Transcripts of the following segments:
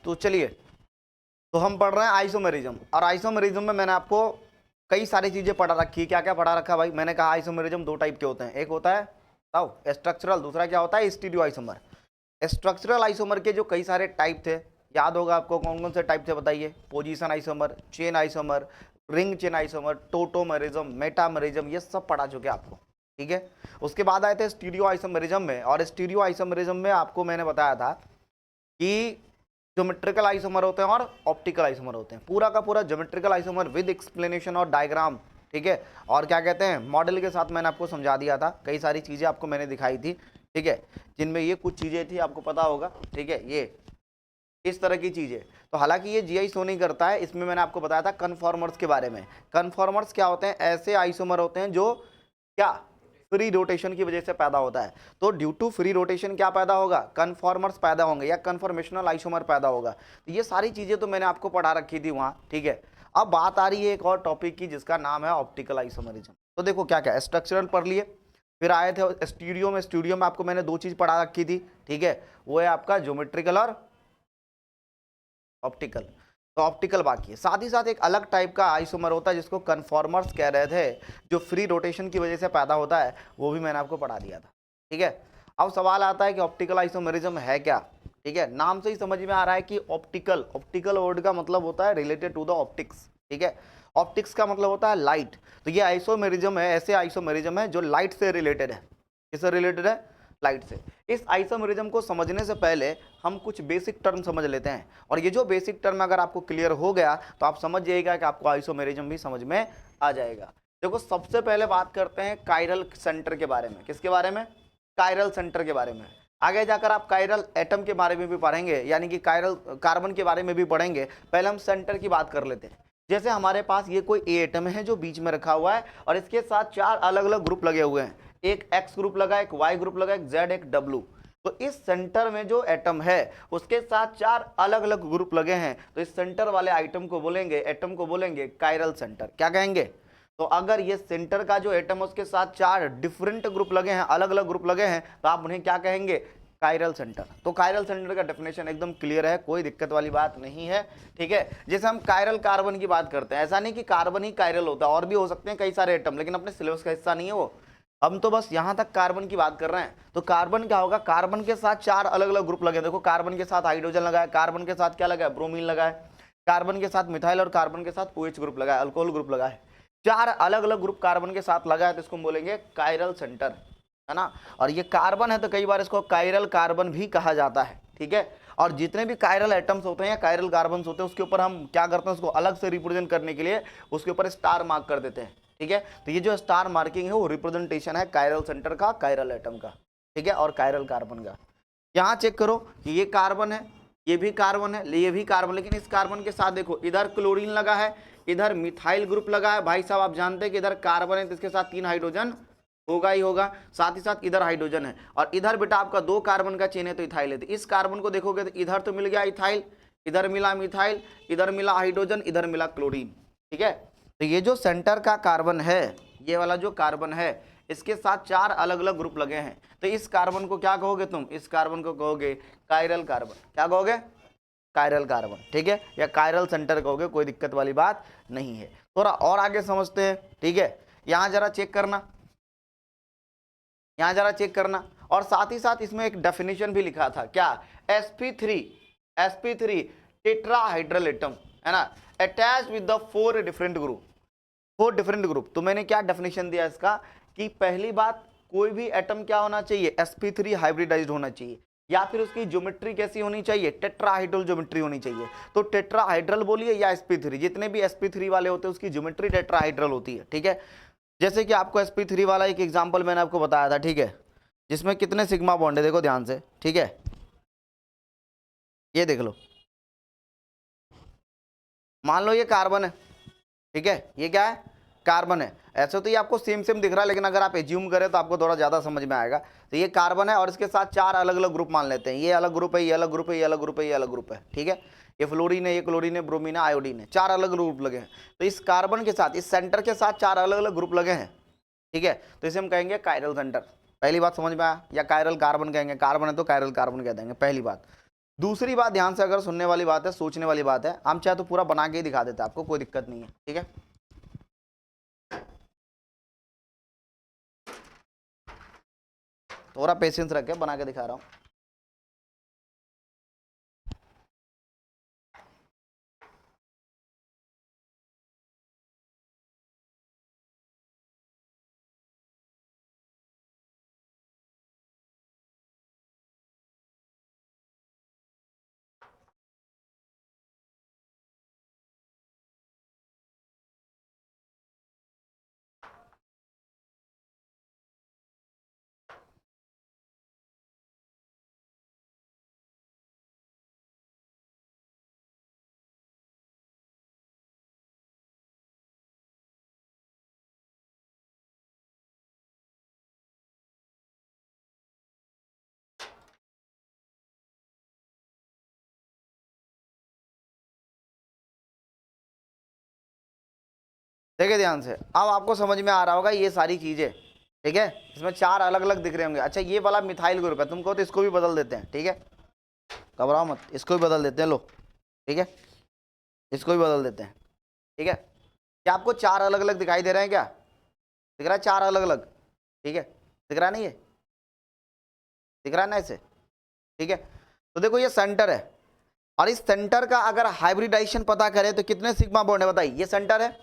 तो चलिए, तो हम पढ़ रहे हैं आइसोमेरिज्म, और आइसोमेरिज्म में मैंने आपको कई सारी चीजें पढ़ा रखी। क्या क्या पढ़ा रखा भाई? मैंने कहा आइसोमेरिज्म दो टाइप के होते हैं, एक होता है बताओ स्ट्रक्चरल, दूसरा क्या होता है स्टीरियो आइसोमर। स्ट्रक्चरल आइसोमर के जो कई सारे टाइप थे, याद होगा आपको, कौन कौन से टाइप थे बताइए? Position isomer, chain isomer, ring chain isomer, tautomerism, metamerism, ये सब पढ़ा चुके आपको, ठीक है। उसके बाद आए थे स्टीरियो आइसोमेरिज्म में, और स्टीरियो आइसोमेरिज्म में आपको मैंने बताया था कि ज्योमेट्रिकल आइसोमर होते हैं और ऑप्टिकल आइसोमर होते हैं। पूरा का पूरा ज्योमेट्रिकल आइसोमर विद एक्सप्लेनेशन और डायग्राम, ठीक है, और क्या कहते हैं मॉडल के साथ मैंने आपको समझा दिया था। कई सारी चीजें आपको मैंने दिखाई थी, ठीक है, जिनमें ये कुछ चीजें थी आपको पता होगा, ठीक है, ये इस तरह की चीजें। तो हालांकि ये जीआई शो नहीं करता है, इसमें मैंने आपको बताया था कन्फॉर्मर्स के बारे में। कन्फॉर्मर्स क्या होते हैं? ऐसे आइसोमर होते हैं जो क्या फ्री रोटेशन की वजह से पैदा होता है। तो ड्यू टू फ्री रोटेशन क्या पैदा होगा? कन्फॉर्मर्स पैदा होंगे या कन्फॉर्मेशनल आइसोमर पैदा होगा। तो ये सारी चीजें तो मैंने आपको पढ़ा रखी थी वहां, ठीक है। अब बात आ रही है एक और टॉपिक की जिसका नाम है ऑप्टिकल आइसोमरिज्म। तो देखो क्या क्या स्ट्रक्चरल पढ़ लिए, फिर आए थे स्टूडियो में। स्टूडियो में आपको मैंने दो चीज पढ़ा रखी थी, ठीक है, वो है आपका ज्योमेट्रिकल और ऑप्टिकल। तो ऑप्टिकल बाकी है। साथ ही साथ एक अलग टाइप का आइसोमर होता है जिसको कन्फॉर्मर्स कह रहे थे, जो फ्री रोटेशन की वजह से पैदा होता है, वो भी मैंने आपको पढ़ा दिया था, ठीक है। अब सवाल आता है कि ऑप्टिकल आइसोमेरिज्म है क्या, ठीक है। नाम से ही समझ में आ रहा है कि ऑप्टिकल, ऑप्टिकल वर्ड का मतलब होता है रिलेटेड टू द ऑप्टिक्स, ठीक है। ऑप्टिक्स का मतलब होता है लाइट। तो ये आइसोमेरिज्म है, ऐसे आइसोमेरिज्म है जो लाइट से रिलेटेड है। किससे रिलेटेड है? लाइट से। इस आइसोमेरिज्म को समझने से पहले हम कुछ बेसिक टर्म समझ लेते हैं, और ये जो बेसिक टर्म अगर आपको क्लियर हो गया तो आप समझ जाइएगा कि आपको आइसोमेरिज्म भी समझ में आ जाएगा। देखो सबसे पहले बात करते हैं कायरल सेंटर के बारे में। किसके बारे में? कायरल सेंटर के बारे में। आगे जाकर आप कायरल एटम के बारे में भी पढ़ेंगे, यानी कि कायरल कार्बन के बारे में भी पढ़ेंगे। पहले हम सेंटर की बात कर लेते हैं। जैसे हमारे पास ये कोई ए एटम है जो बीच में रखा हुआ है, और इसके साथ चार अलग अलग ग्रुप लगे हुए हैं। एक एक्स ग्रुप लगा, एक वाई ग्रुप लगा, एक जेड, एक डब्ल्यू। तो इस सेंटर में जो एटम है उसके साथ चार अलग अलग ग्रुप लगे हैं, तो इस सेंटर वाले आइटम को बोलेंगे, एटम को बोलेंगे कायरल सेंटर। क्या कहेंगे? तो अगर ये सेंटर का जो एटम है उसके साथ चार डिफरेंट ग्रुप लगे हैं, अलग अलग ग्रुप लगे हैं, तो आप उन्हें क्या कहेंगे? Chiral centre. तो कायरल सेंटर का डेफिनेशन एकदम क्लियर है, कोई दिक्कत वाली बात नहीं है, ठीक है। जैसे हम कायरल कार्बन की बात करते हैं, ऐसा नहीं कि कार्बन ही कायरल होता है, और भी हो सकते हैं कई सारे एटम, लेकिन अपने सिलेबस का हिस्सा नहीं है वो। हम तो बस यहां तक कार्बन की बात कर रहे हैं। तो कार्बन क्या होगा? कार्बन के साथ चार अलग अलग ग्रुप लगे। देखो कार्बन के साथ हाइड्रोजन लगा है, कार्बन के साथ क्या लगा है? ब्रोमीन लगा है, कार्बन के साथ मिथाइल, और कार्बन के साथ OH ग्रुप लगा है, अल्कोहल ग्रुप लगा है। चार अलग अलग ग्रुप कार्बन के साथ लगा है, तो इसको हम बोलेंगे कायरल सेंटर, है ना। और ये कार्बन है तो कई बार इसको कायरल कार्बन भी कहा जाता है, ठीक है। और जितने भी कायरल एटम्स होते हैं या कायरल कार्बन्स होते हैं, उसके ऊपर हम क्या करते हैं? उसको अलग से रिप्रेजेंट करने के लिए उसके ऊपर स्टार मार्क कर देते हैं, ठीक है। तो ये जो स्टार मार्किंग है वो रिप्रेजेंटेशन है कायरल सेंटर का, कायरल एटम का, ठीक है, और कायरल कार्बन का। यहाँ चेक करो कि ये कार्बन है, ये भी कार्बन है, ये भी कार्बन, लेकिन इस कार्बन के साथ देखो इधर क्लोरीन लगा है, इधर मिथाइल ग्रुप लगा है। भाई साहब आप जानते हैं कि इधर कार्बन है तो इसके साथ 3 हाइड्रोजन होगा ही होगा, साथ ही साथ इधर हाइड्रोजन है, और इधर बेटा आपका 2 कार्बन का चेन है तो इथाइल है। तो इस कार्बन को देखोगे तो इधर तो मिल गया इथाइल, इधर मिला मिथाइल, इधर मिला हाइड्रोजन, इधर मिला क्लोरीन, ठीक है। तो ये जो सेंटर का कार्बन है, ये वाला जो कार्बन है, इसके साथ चार अलग अलग ग्रुप लगे हैं। तो इस कार्बन को क्या कहोगे तुम? इस कार्बन को कहोगे कायरल कार्बन। क्या कहोगे? कायरल कार्बन, ठीक है, या कायरल सेंटर कहोगे, कोई दिक्कत वाली बात नहीं है। थोड़ा और आगे समझते हैं, ठीक है। यहां जरा चेक करना, यहां जरा चेक करना, और साथ ही साथ इसमें एक डेफिनेशन भी लिखा था। क्या? sp3 टेट्राहाइड्रल एटम, है ना, attached with the 4 different group, 4 different group. तो मैंने क्या डेफिनेशन दिया इसका कि पहली बात, कोई भी एटम क्या होना चाहिए? sp3 हाइब्रिडाइज्ड होना चाहिए, या फिर उसकी ज्योमेट्री कैसी होनी चाहिए? टेट्राहाइड्रल ज्योमेट्री होनी चाहिए। तो टेट्राहाइड्रल बोलिए या sp3, जितने भी sp3 वाले होते हैं उसकी ज्योमेट्री टेट्राहाइड्रल होती है, ठीक है। जैसे कि आपको sp3 वाला एक एग्जांपल मैंने आपको बताया था, ठीक है, जिसमें कितने सिग्मा बॉन्ड है, देखो ध्यान से, ठीक है, ये देख लो। मान लो ये कार्बन है, ठीक है, ये क्या है? कार्बन है। ऐसे तो ये आपको सेम सेम दिख रहा है, लेकिन अगर आप एज्यूम करें तो आपको थोड़ा ज्यादा समझ में आएगा। तो ये कार्बन है और इसके साथ चार अलग अलग ग्रुप मान लेते हैं। ये अलग ग्रुप है, ये अलग ग्रुप है, ये अलग ग्रुप है, ये अलग ग्रुप है, ठीक है। ये फ्लोरीन है, ये क्लोरीन है, ब्रोमीन है, आयोडीन है, चार अलग ग्रुप लगे हैं। तो इस कार्बन के साथ, इस सेंटर के साथ चार अलग अलग ग्रुप लगे हैं, ठीक है। तो इसे हम कहेंगे कायरल सेंटर। पहली बात समझ में आया? या कायरल कार्बन कहेंगे, कार्बन है तो कायरल कार्बन कह देंगे, पहली बात। दूसरी बात ध्यान से अगर सुनने वाली बात है, सोचने वाली बात है, हम चाहे तो पूरा बना के ही दिखा देते हैं आपको, कोई दिक्कत नहीं है, ठीक है। थोड़ा पेशेंस रख के बना के दिखा रहा हूं। देखिए ध्यान से, अब आपको समझ में आ रहा होगा ये सारी चीजें, ठीक है। इसमें 4 अलग अलग दिख रहे होंगे। अच्छा ये वाला मिथाइल ग्रुप है, तुमको तो इसको भी बदल देते हैं, ठीक है, घबराओ मत, इसको भी बदल देते हैं, लो, ठीक है, इसको भी बदल देते हैं, ठीक है। क्या आपको 4 अलग अलग दिखाई दे रहे हैं? क्या दिख रहा है? 4 अलग अलग, ठीक है, दिख रहा नहीं? ये दिख रहा है ना ऐसे, ठीक है। तो देखो ये सेंटर है, और इस सेंटर का अगर हाइब्रिडाइजेशन पता करें तो कितने सिग्मा बॉन्ड है बताइए। ये सेंटर है,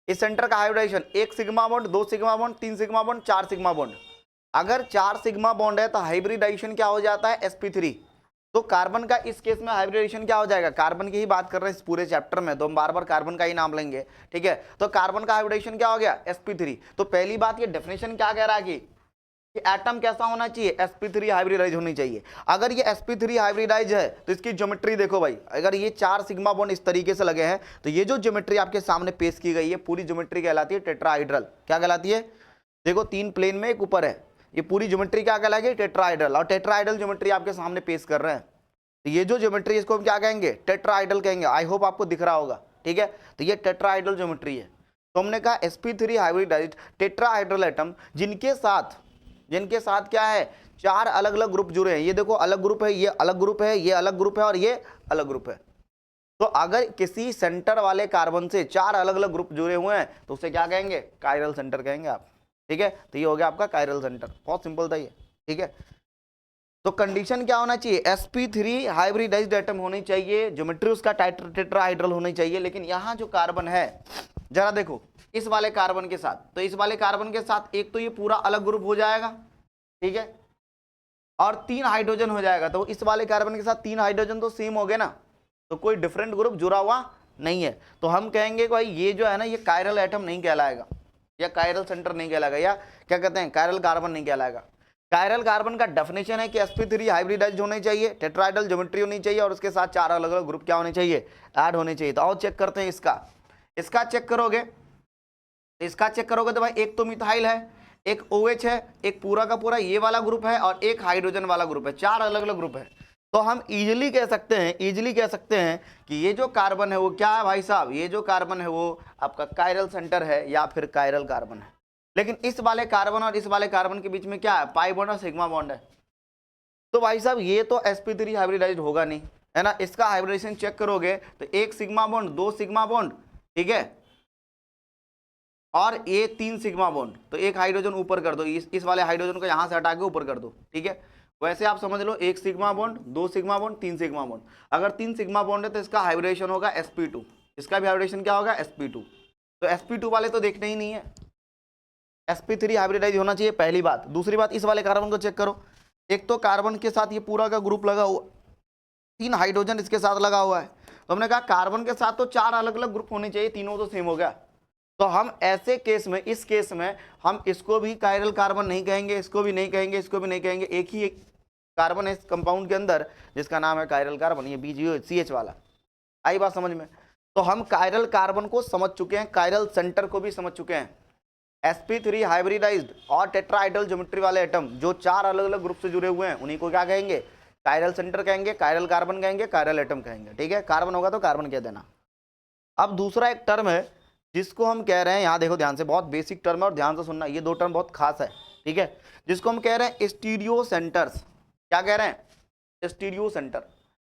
इस सेंटर का hybridisation 1 sigma bond, 2 sigma bond, 3 sigma bond, 4 sigma bond. अगर 4 सिग्मा बॉन्ड है तो हाइब्रिडाइजेशन क्या हो जाता है? sp3। तो कार्बन का इस केस में हाइब्रिडेशन क्या हो जाएगा? कार्बन की ही बात कर रहे हैं इस पूरे चैप्टर में, तो हम बार बार कार्बन का ही नाम लेंगे, ठीक है। तो कार्बन का हाइब्रिडेशन क्या हो गया? sp3। तो पहली बात, ये डेफिनेशन क्या कह रहा है कि एटम कैसा होना चाहिए? sp3 हाइब्रिडाइज होनी चाहिए। अगर ये sp3 हाइब्रिडाइज है तो इसकी ज्योमेट्री देखो भाई, अगर ये 4 सिग्मा बॉन्ड इस तरीके से लगे हैं तो ये जो ज्योमेट्री आपके सामने पेश की गई है पूरी ज्योमेट्री कहलाती है टेट्राहाइड्रल। क्या कहलाती है? देखो 3 प्लेन में एक ऊपर है, ये पूरी ज्योमेट्री क्या कहलाएगी? टेट्राहाइड्रल। और टेट्राहाइड्रल ज्योमेट्री आपके सामने पेश कर रहे हैं, तो ये जो ज्योमेट्री इसको हम क्या कहेंगे? टेट्राहाइड्रल कहेंगे। आई होप आपको दिख रहा होगा, ठीक है। तो ये टेट्राहाइड्रल ज्योमेट्री है। तो हमने कहा sp3 हाइब्रिडाइज्ड टेट्राहाइड्रल एटम जिनके साथ क्या है? 4 अलग अलग ग्रुप जुड़े हैं। ये देखो अलग ग्रुप है, ये अलग ग्रुप है, ये अलग ग्रुप है और ये अलग ग्रुप है। तो अगर किसी सेंटर वाले कार्बन से 4 अलग अलग ग्रुप जुड़े हुए हैं तो उसे क्या कहेंगे? कायरल सेंटर कहेंगे आप, ठीक है। तो ये हो गया आपका कायरल सेंटर, बहुत सिंपल था ये, ठीक है। तो कंडीशन क्या होना चाहिए? sp3 हाइब्रिडाइज्ड एटम होनी चाहिए, ज्योमेट्री उसका टेट्राहाइड्रल होनी चाहिए। लेकिन यहाँ जो कार्बन है, जरा देखो इस वाले कार्बन के साथ, तो इस वाले कार्बन के साथ एक तो ये पूरा अलग ग्रुप हो जाएगा, ठीक है, और 3 हाइड्रोजन हो जाएगा। तो इस वाले कार्बन के साथ 3 हाइड्रोजन तो सेम हो गए ना, तो कोई डिफरेंट ग्रुप जुड़ा हुआ नहीं है। तो हम कहेंगे भाई ये जो है ना, ये कायरल एटम नहीं कहलाएगा, या कायरल सेंटर नहीं कहलाएगा, या क्या कहते हैं, कायरल कार्बन नहीं कहलाएगा। कायरल कार्बन का डेफिनेशन है कि sp3 हाइब्रिडाइज्ड होने चाहिए, टेट्राहाइड्रल ज्योमेट्री होनी चाहिए, और उसके साथ 4 अलग अलग ग्रुप क्या होने चाहिए? ऐड होने चाहिए। तो आओ चेक करते हैं इसका चेक करोगे, इसका चेक करोगे तो भाई एक तो मिथाइल है, एक OH है, एक पूरा का पूरा ये वाला ग्रुप है, और एक हाइड्रोजन वाला ग्रुप है। 4 अलग अलग ग्रुप है। तो हम इजीली कह सकते हैं कि ये जो कार्बन है वो क्या है भाई साहब? ये जो कार्बन है वो आपका कायरल सेंटर है या फिर कायरल कार्बन है। लेकिन इस वाले कार्बन और इस वाले कार्बन के बीच में क्या है? पाई बॉन्ड और सिग्मा बॉन्ड है। तो भाई साहब ये तो sp3 हाइब्रिडाइज्ड होगा नहीं, है ना। इसका हाइब्रिडेशन चेक करोगे तो 1 सिग्मा बॉन्ड, 2 सिग्मा बॉन्ड, ठीक है, और ये 3 सिग्मा बॉन्ड। तो एक हाइड्रोजन ऊपर कर दो, इस वाले हाइड्रोजन को यहां से हटा के ऊपर कर दो, ठीक है। वैसे आप समझ लो 1 sigma bond, 2 sigma bond, 3 sigma bond. अगर 3 सिग्मा बॉन्ड है तो इसका हाइब्रिडेशन होगा sp2। इसका भी हाइब्रिडेशन क्या होगा? sp2। तो sp2 वाले तो देखने ही नहीं है, sp3 हाइब्रिडाइज होना चाहिए, पहली बात। दूसरी बात, इस वाले कार्बन को चेक करो, एक तो कार्बन के साथ ये पूरा का ग्रुप लगा हुआ, 3 हाइड्रोजन इसके साथ लगा हुआ है। तो हमने कहा कार्बन के साथ तो 4 अलग अलग ग्रुप होने चाहिए, तीनों तो सेम हो गया। तो हम ऐसे केस में, इस केस में हम इसको भी कायरल कार्बन नहीं कहेंगे, इसको भी नहीं कहेंगे, इसको भी नहीं कहेंगे। एक ही कार्बन है इस कंपाउंड के अंदर जिसका नाम है कायरल कार्बन, ये BgOH वाला। आई बात समझ में? तो हम कायरल कार्बन को समझ चुके हैं, कायरल सेंटर को भी समझ चुके हैं। sp3 हाइब्रिडाइज्ड और टेट्राहाइड्रल ज्योमेट्री वाले एटम जो 4 अलग अलग ग्रुप से जुड़े हुए हैं उन्हीं को क्या कहेंगे? कायरल सेंटर कहेंगे, कायरल कार्बन कहेंगे, कायरल एटम कहेंगे, ठीक है। कार्बन होगा तो कार्बन कह देना। अब दूसरा एक टर्म है जिसको हम कह रहे हैं, यहां देखो ध्यान से, बहुत बेसिक टर्म है और ध्यान से सुनना, ये 2 टर्म बहुत खास है, ठीक है, जिसको हम कह रहे हैं स्टीरियो सेंटर्स। क्या कह रहे हैं? Stereo centre.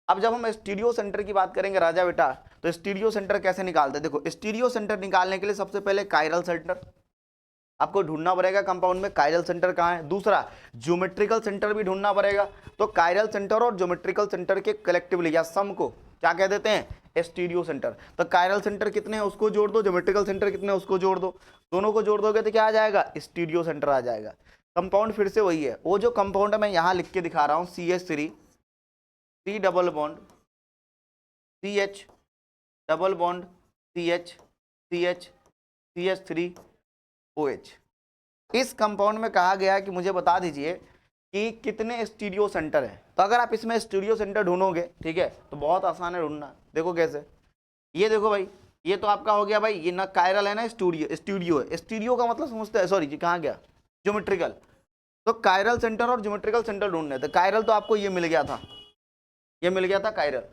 अब जब हम स्टीरियो सेंटर की बात करेंगे राजा बेटा, तो स्टीरियो सेंटर कैसे निकालते हैं? देखो स्टीरियो सेंटर निकालने के लिए सबसे पहले कायरल सेंटर आपको ढूंढना पड़ेगा कंपाउंड में, कायरल सेंटर कहाँ है। दूसरा ज्योमेट्रिकल सेंटर भी ढूंढना पड़ेगा, तो कायरल सेंटर और ज्योमेट्रिकल सेंटर के कलेक्टिवली या सम को क्या कह देते हैं? Stereo centre. तो कायरल सेंटर कितने हैं उसको जोड़ दो, ज्योमेट्रिकल सेंटर कितने हैं उसको जोड़ दो, दोनों को जोड़ दोगे तो क्या आ जाएगा? स्टीरियो सेंटर आ जाएगा। कंपाउंड फिर से वही है, वो जो कंपाउंड मैं यहाँ लिख के दिखा रहा हूँ CH3 C double bond CH double bond CH CH CH3OH। इस कंपाउंड में कहा गया है कि मुझे बता दीजिए कि कितने स्टीरियो सेंटर है। तो अगर आप इसमें स्टीरियो सेंटर ढूंढोगे, ठीक है, तो बहुत आसान है ढूंढना। देखो कैसे, ये देखो भाई, ये तो आपका हो गया भाई, ये ना कायरल है ना स्टीरियो है। स्टीरियो का मतलब समझते हैं, सॉरी जी कहाँ गया, ज्योमेट्रिकल। तो कायरल सेंटर और ज्योमेट्रिकल सेंटर ढूंढने थे। कायरल तो आपको ये मिल गया था, ये मिल गया था कायरल।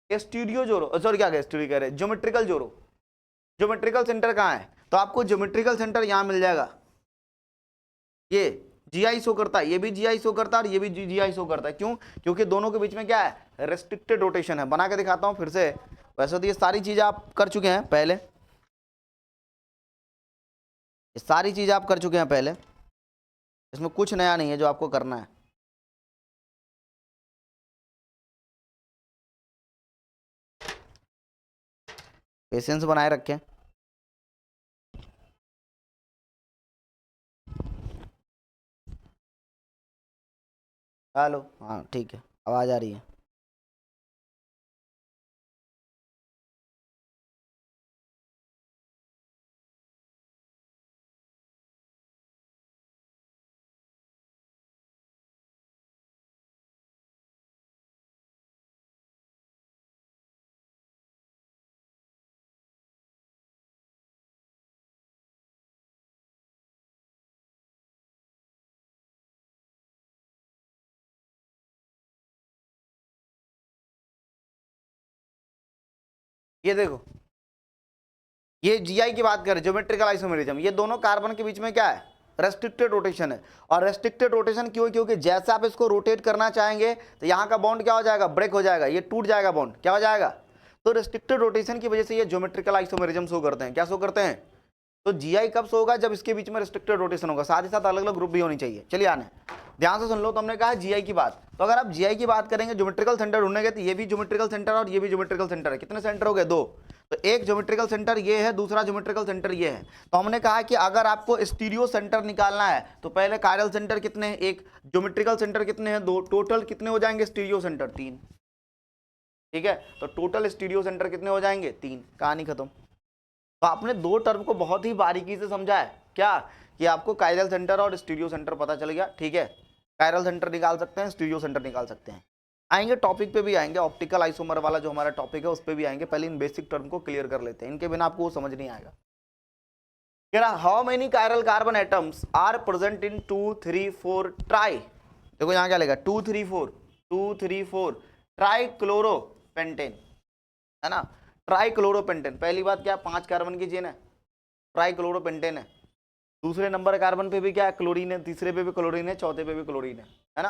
स्टीरियो जोड़ो, सॉरी क्या कह स्टीरियो कह रहे, ज्योमेट्रिकल जोड़ो। ज्योमेट्रिकल सेंटर कहाँ है? तो आपको ज्योमेट्रिकल सेंटर यहाँ मिल जाएगा, ये GI शो करता है, ये भी GI शो करता है और ये भी GI शो करता है। क्यों? क्योंकि दोनों के बीच में क्या है? रेस्ट्रिक्टेड रोटेशन है। बना के दिखाता हूं फिर से। वैसे तो ये सारी चीजें आप कर चुके हैं पहले, ये सारी चीजें आप कर चुके हैं पहले, इसमें कुछ नया नहीं है जो आपको करना है। पेशेंस बनाए रखें। हेलो, हाँ ठीक है, आवाज आ रही है। ये देखो, ये GI की बात करें, ज्योमेट्रिकल आइसोमेरिज्म, ये दोनों कार्बन के बीच में क्या है? रेस्ट्रिक्टेड रोटेशन है। और रेस्ट्रिक्टेड रोटेशन क्यों? क्योंकि जैसे आप इसको रोटेट करना चाहेंगे तो यहाँ का बॉन्ड क्या हो जाएगा? ब्रेक हो जाएगा, ये टूट जाएगा बॉन्ड, क्या हो जाएगा? तो रेस्ट्रिक्टेड रोटेशन की वजह से ये ज्योमेट्रिकल आइसोमेरिज्म शो करते हैं। क्या शो करते हैं? तो GI कब शो होगा? जब इसके बीच में रेस्ट्रिक्टेड रोटेशन होगा। साथ ही साथ अलग अलग ग्रुप भी होनी चाहिए। चलिए आने ध्यान से सुन लो, तो हमने कहा GI की बात। तो अगर आप GI की बात करेंगे, ज्योमेट्रिकल सेंटर ढूंढेंगे, तो ये भी ज्योमेट्रिकल सेंटर और ये भी ज्योमेट्रिकल सेंटर है। कितने सेंटर हो गए? 2। तो एक ज्योमेट्रिकल सेंटर ये है, दूसरा ज्योमेट्रिकल सेंटर ये है। तो हमने कहा कि अगर आपको स्टीरियो सेंटर निकालना है तो पहले कायरल सेंटर कितने हैं? 1। ज्योमेट्रिकल सेंटर कितने हैं? 2। टोटल कितने हो जाएंगे स्टीरियो सेंटर? 3। ठीक है, तो टोटल स्टीरियो सेंटर कितने हो जाएंगे? 3। कहानी खत्म। तो आपने 2 टर्म को बहुत ही बारीकी से समझा है क्या, कि आपको कायरल सेंटर और स्टीरियो सेंटर पता चल गया। ठीक है, कायरल सेंटर निकाल सकते हैं, स्टीरियो सेंटर निकाल सकते हैं। आएंगे टॉपिक पे भी आएंगे, ऑप्टिकल आइसोमर वाला जो हमारा टॉपिक है उस पे भी आएंगे। पहले इन बेसिक टर्म को क्लियर कर लेते हैं, इनके बिना आपको वो समझ नहीं आएगा। कह रहा how many chiral carbon atoms are present in 2, 3, 4 tri. देखो यहाँ क्या लिखा, 2, 3, 4, 2, 3, 4 ट्राई क्लोरोपेंटेन, है ना। ट्राई क्लोरोपेंटेन, पहली बात क्या, 5 कार्बन की चेन है, ट्राई क्लोरोपेंटेन है। दूसरे नंबर कार्बन पे भी क्या है? क्लोरीन है। तीसरे पे भी क्लोरीन है, चौथे पे भी क्लोरीन है ना।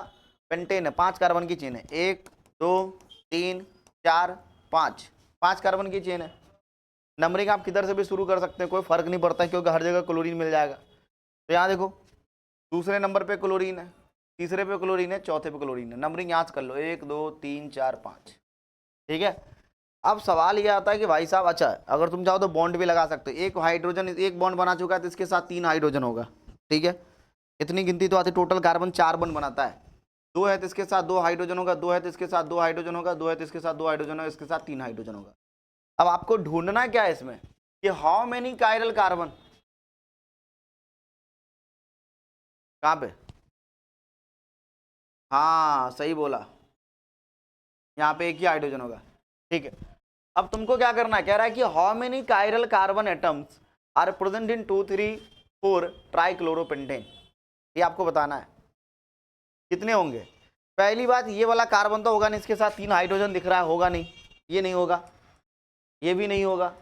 पेंटेन है, 5 कार्बन की चेन है, 1, 2, 3, 4, 5, 5 कार्बन की चेन है। नंबरिंग आप किधर से भी शुरू कर सकते हैं, कोई फर्क नहीं पड़ता, क्योंकि हर जगह क्लोरीन मिल जाएगा। तो यहाँ देखो, दूसरे नंबर पे क्लोरीन है, तीसरे पे क्लोरीन है, चौथे पे क्लोरीन है। नंबरिंग यहाँ से कर लो, 1, 2, 3, 4, 5। ठीक है, अब सवाल ये आता है कि भाई साहब, अच्छा अगर तुम चाहो तो बॉन्ड भी लगा सकते हो। एक हाइड्रोजन, एक बॉन्ड बना चुका है तो इसके साथ 3 हाइड्रोजन होगा। ठीक है, इतनी गिनती तो आती, टोटल कार्बन 4 बॉन्ड बनाता है। 2 है तो इसके साथ 2 हाइड्रोजन होगा, 2 है तो इसके साथ 2 हाइड्रोजन होगा, 2 है तो इसके साथ 2 हाइड्रोजन होगा, इसके साथ 3 हाइड्रोजन होगा। अब आपको ढूंढना क्या है इसमें, कि हाउ मेनी कायरल कार्बन, कहां पे, हाँ सही बोला, यहाँ पे एक ही हाइड्रोजन होगा। ठीक है, अब तुमको क्या करना है, कह रहा है कि how many chiral carbon atoms are present in 2, 3, 4 trichloropentane, ये आपको बताना है कितने होंगे। पहली बात, ये वाला कार्बन तो होगा नहीं, इसके साथ 3 हाइड्रोजन दिख रहा है, होगा नहीं, ये नहीं होगा, ये भी नहीं होगा।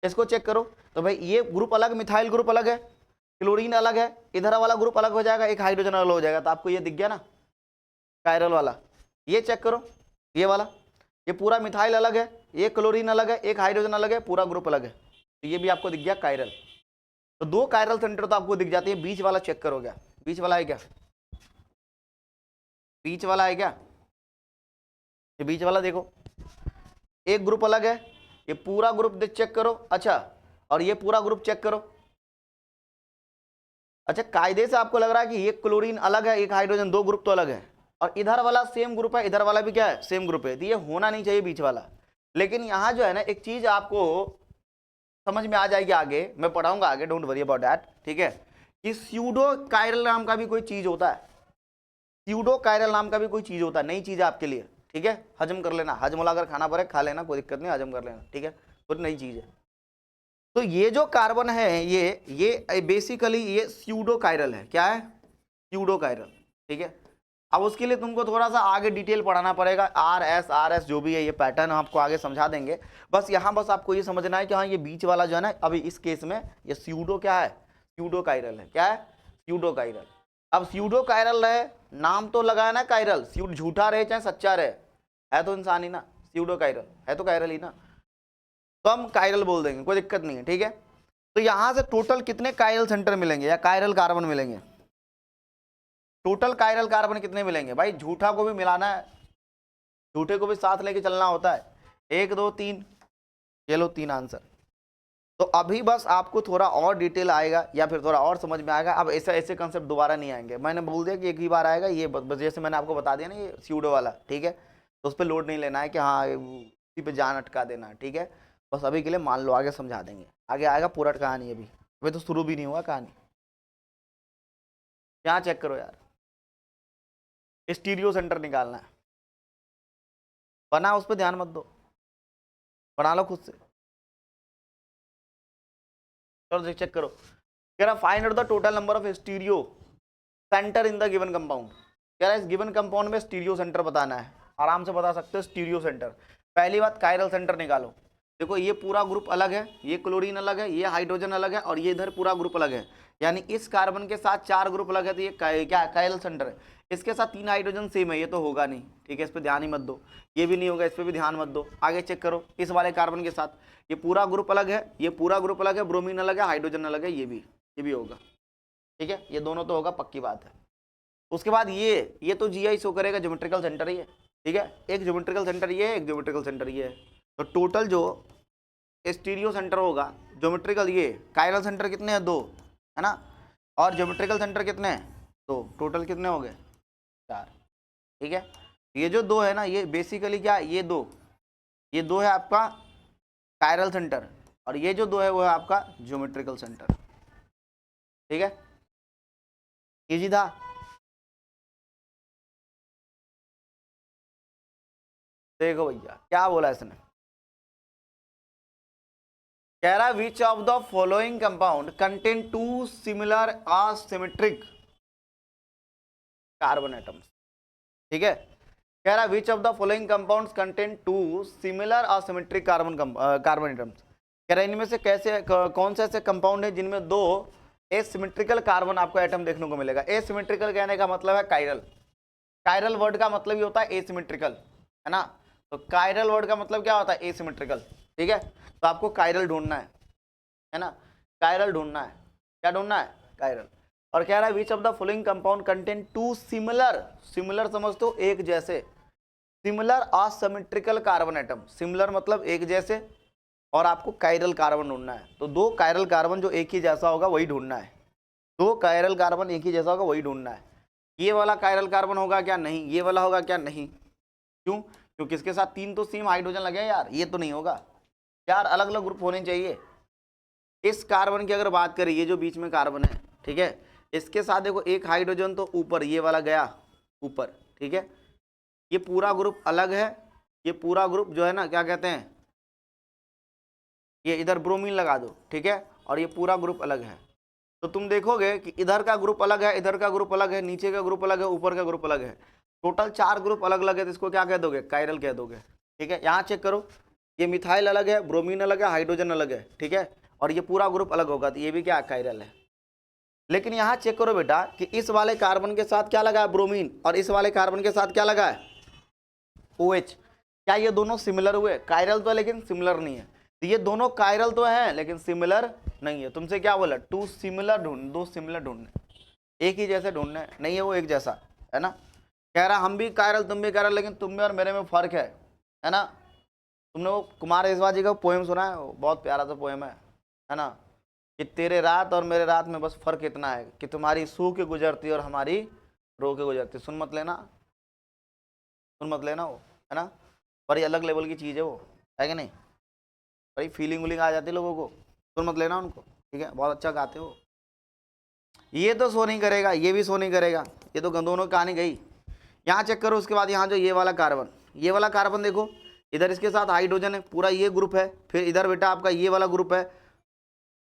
इसको चेक करो, तो भाई ये ग्रुप अलग, मिथाइल ग्रुप अलग है, क्लोरीन अलग है, इधर वाला ग्रुप अलग हो जाएगा, एक हाइड्रोजन अलग हो जाएगा। तो आपको ये दिख गया ना कायरल वाला, ये चेक करो, ये वाला। ये पूरा मिथाइल अलग है, एक क्लोरीन अलग है, एक हाइड्रोजन अलग है, पूरा ग्रुप अलग है। तो ये भी आपको दिख गया कायरल। तो दो कायरल सेंटर तो आपको दिख जाती है। बीच वाला चेक करो, क्या बीच वाला है क्या? बीच वाला है क्या? ये बीच वाला देखो, एक ग्रुप अलग है, ये पूरा ग्रुप चेक करो। अच्छा, और ये पूरा ग्रुप चेक करो। अच्छा, कायदे से आपको लग रहा है कि एक क्लोरीन अलग है, एक हाइड्रोजन, दो ग्रुप तो अलग है, और इधर वाला सेम ग्रुप है, इधर वाला भी क्या है, सेम ग्रुप है। तो ये होना नहीं चाहिए बीच वाला। लेकिन यहाँ जो है ना, एक चीज आपको समझ में आ जाएगी, आगे मैं पढ़ाऊंगा आगे, डोंट वरी अबाउट दैट, ठीक है। कि स्यूडो कायरल नाम का भी कोई चीज होता है, स्यूडो कायरल नाम का भी कोई चीज होता है, नई चीज है आपके लिए, ठीक है। हजम कर लेना, हजम अगर खाना पड़े खा लेना, कोई दिक्कत नहीं, हजम कर लेना, ठीक है, कुछ नई चीज है। तो ये जो कार्बन है, ये बेसिकली ये स्यूडो कायरल है। क्या है? स्यूडो कायरल, ठीक है। अब उसके लिए तुमको थोड़ा सा आगे डिटेल पढ़ाना पड़ेगा, आर एस जो भी है, ये पैटर्न आपको आगे समझा देंगे। बस यहाँ बस आपको ये समझना है कि हाँ, ये बीच वाला जो है ना, अभी इस केस में ये स्यूडो क्या है, स्यूडो कायरल है। क्या है? Pseudo chiral. अब स्यूडो कायरल रहे, नाम तो लगाया ना कायरल, स्यूड झूठा रहे चाहे सच्चा रहे, है तो इंसान ही ना, स्यूडो कायरल है तो कायरल ही ना, तो हम कायरल बोल देंगे, कोई दिक्कत नहीं है, ठीक है। तो यहां से टोटल कितने कायरल सेंटर मिलेंगे या कायरल कार्बन मिलेंगे? टोटल कायरल कार्बन कितने मिलेंगे भाई? झूठा को भी मिलाना है, झूठे को भी साथ लेके चलना होता है। 1 2 3, ये लो 3 आंसर। तो अभी बस आपको थोड़ा और डिटेल आएगा या फिर थोड़ा और समझ में आएगा। अब ऐसे कंसेप्ट दोबारा नहीं आएंगे, मैंने बोल दिया कि एक ही बार आएगा ये, बस जैसे मैंने आपको बता दिया ना ये स्यूडो वाला, ठीक है। तो उस पर लोड नहीं लेना है कि हाँ उसी पे जान अटका देना, ठीक है। बस अभी के लिए मान लो, आगे समझा देंगे, आगे आएगा पूरा कहानी। अभी तो शुरू भी नहीं हुआ कहानी। यहाँ चेक करो यार, स्टीरियो सेंटर निकालना है, बना उस पर ध्यान मत दो, बना लो खुद से। चलो चेक करो, कह रहा find out the total number of stereo centre in the given compound. कह रहा है इस गिवन कंपाउंड में स्टीरियो सेंटर बताना है। आराम से बता सकते हो स्टीरियो सेंटर। पहली बात, कायरल सेंटर निकालो। देखो ये पूरा ग्रुप अलग है, ये क्लोरीन अलग है, ये हाइड्रोजन अलग है, और ये इधर पूरा ग्रुप अलग है। यानी इस कार्बन के साथ 4 ग्रुप अलग है, तो ये क्या कायरल सेंटर है। इसके साथ 3 हाइड्रोजन सेम है, ये तो होगा नहीं, ठीक है, इस पर ध्यान ही मत दो। ये भी नहीं होगा, इस पर भी ध्यान मत दो। आगे चेक करो, इस वाले कार्बन के साथ ये पूरा ग्रुप अलग है, ये पूरा ग्रुप अलग है, ब्रोमीन अलग है, हाइड्रोजन अलग है, ये भी होगा, ठीक है, ये दोनों तो होगा, पक्की बात है। उसके बाद ये तो जीआई शो करेगा, ज्योमेट्रिकल सेंटर ही है, ठीक है। एक ज्योमेट्रिकल सेंटर ये है, एक ज्योमेट्रिकल सेंटर ये है। तो टोटल जो स्टीरियो सेंटर होगा, ज्योमेट्रिकल ये, कायरल सेंटर कितने हैं? 2 है ना, और ज्योमेट्रिकल सेंटर कितने हैं? 2। टोटल कितने हो गए? 4, ठीक है। ये जो 2 है ना, ये बेसिकली क्या, ये दो है आपका कायरल सेंटर, और ये जो 2 है वो है आपका ज्योमेट्रिकल सेंटर, ठीक है। इजी था। देखो भैया क्या बोला इसने, कह रहा है which of the following compound contain 2 similar asymmetric carbon atoms, ठीक है। कह रहा है which of the following compounds contain 2 similar asymmetric carbon atoms. कह रहा है इनमें से कैसे कौन से ऐसे कंपाउंड है जिनमें 2 एसिमेट्रिकल कार्बन आपको एटम देखने को मिलेगा। एसिमेट्रिकल कहने का मतलब है कायरल, कायरल वर्ड का मतलब ही होता है एसिमेट्रिकल, है ना। तो कायरल वर्ड का मतलब क्या होता है? एसिमेट्रिकल, ठीक है। तो आपको कायरल ढूंढना है ना, कायरल ढूंढना है। क्या ढूंढना है? कायरल। और कह रहा है which of the following compound contain 2 similar, similar समझ तो एक जैसे, similar asymmetrical carbon atom. Similar मतलब एक जैसे, और आपको कायरल कार्बन ढूंढना है। तो 2 कायरल कार्बन जो एक ही जैसा होगा वही ढूंढना है, 2 कायरल कार्बन एक ही जैसा होगा वही ढूंढना है। ये वाला कायरल कार्बन होगा क्या? नहीं। ये वाला होगा क्या? नहीं। क्यों? क्योंकि इसके साथ 3 तो सेम हाइड्रोजन लगे हैं यार, ये तो नहीं होगा यार, अलग अलग ग्रुप होने चाहिए। इस कार्बन की अगर बात करें, ये जो बीच में कार्बन है, ठीक है, इसके साथ देखो एक हाइड्रोजन तो ऊपर, ये वाला गया ऊपर, ठीक है। ये पूरा ग्रुप अलग है, ये पूरा ग्रुप जो है ना, क्या कहते हैं, ये इधर ब्रोमीन लगा दो, ठीक है, और ये पूरा ग्रुप अलग है। तो तुम देखोगे कि इधर का ग्रुप अलग है, इधर का ग्रुप अलग है, नीचे का ग्रुप अलग है, ऊपर का ग्रुप अलग है। टोटल 4 ग्रुप अलग अलग है, तो इसको क्या कह दोगे? कायरल कह दोगे, ठीक है। यहाँ चेक करो, ये मिथाइल अलग है, ब्रोमीन अलग है, हाइड्रोजन अलग है, ठीक है, और ये पूरा ग्रुप अलग होगा, तो ये भी क्या? कायरल है। लेकिन यहाँ चेक करो बेटा कि इस वाले कार्बन के साथ क्या लगा है? ब्रोमीन, और इस वाले कार्बन के साथ क्या लगा है? OH। क्या ये दोनों सिमिलर हुए? कायरल तो है लेकिन सिमिलर नहीं है। तो ये दोनों कायरल तो है लेकिन सिमिलर नहीं है। तुमसे क्या बोला? टू सिमिलर ढूंढ, दो सिमिलर ढूंढने, एक ही जैसे ढूंढने, नहीं है वो एक जैसा, है ना। कह रहा हम भी कायरल तुम भी कायरल, लेकिन तुम में और मेरे में फर्क है ना। तुमने वो कुमार रिजवा जी का पोएम सुना है? वो बहुत प्यारा सा पोएम है ना, कि तेरे रात और मेरे रात में बस फर्क इतना है कि तुम्हारी सू के गुजरती और हमारी रो के गुजरती। सुन मत लेना वो, है ना। बड़ी अलग लेवल की चीज़ है वो, है कि नहीं। बड़ी फीलिंग विलिंग आ जाती है लोगों को, सुन मत लेना उनको, ठीक है। बहुत अच्छा गाते हो। ये तो शो नहीं करेगा, ये भी शो नहीं करेगा, ये तो दोनों कहानी गई। यहाँ चेक करो, उसके बाद यहाँ जो ये वाला कार्बन देखो, इधर इसके साथ हाइड्रोजन है, पूरा ये ग्रुप है। फिर इधर बेटा आपका ये वाला ग्रुप है,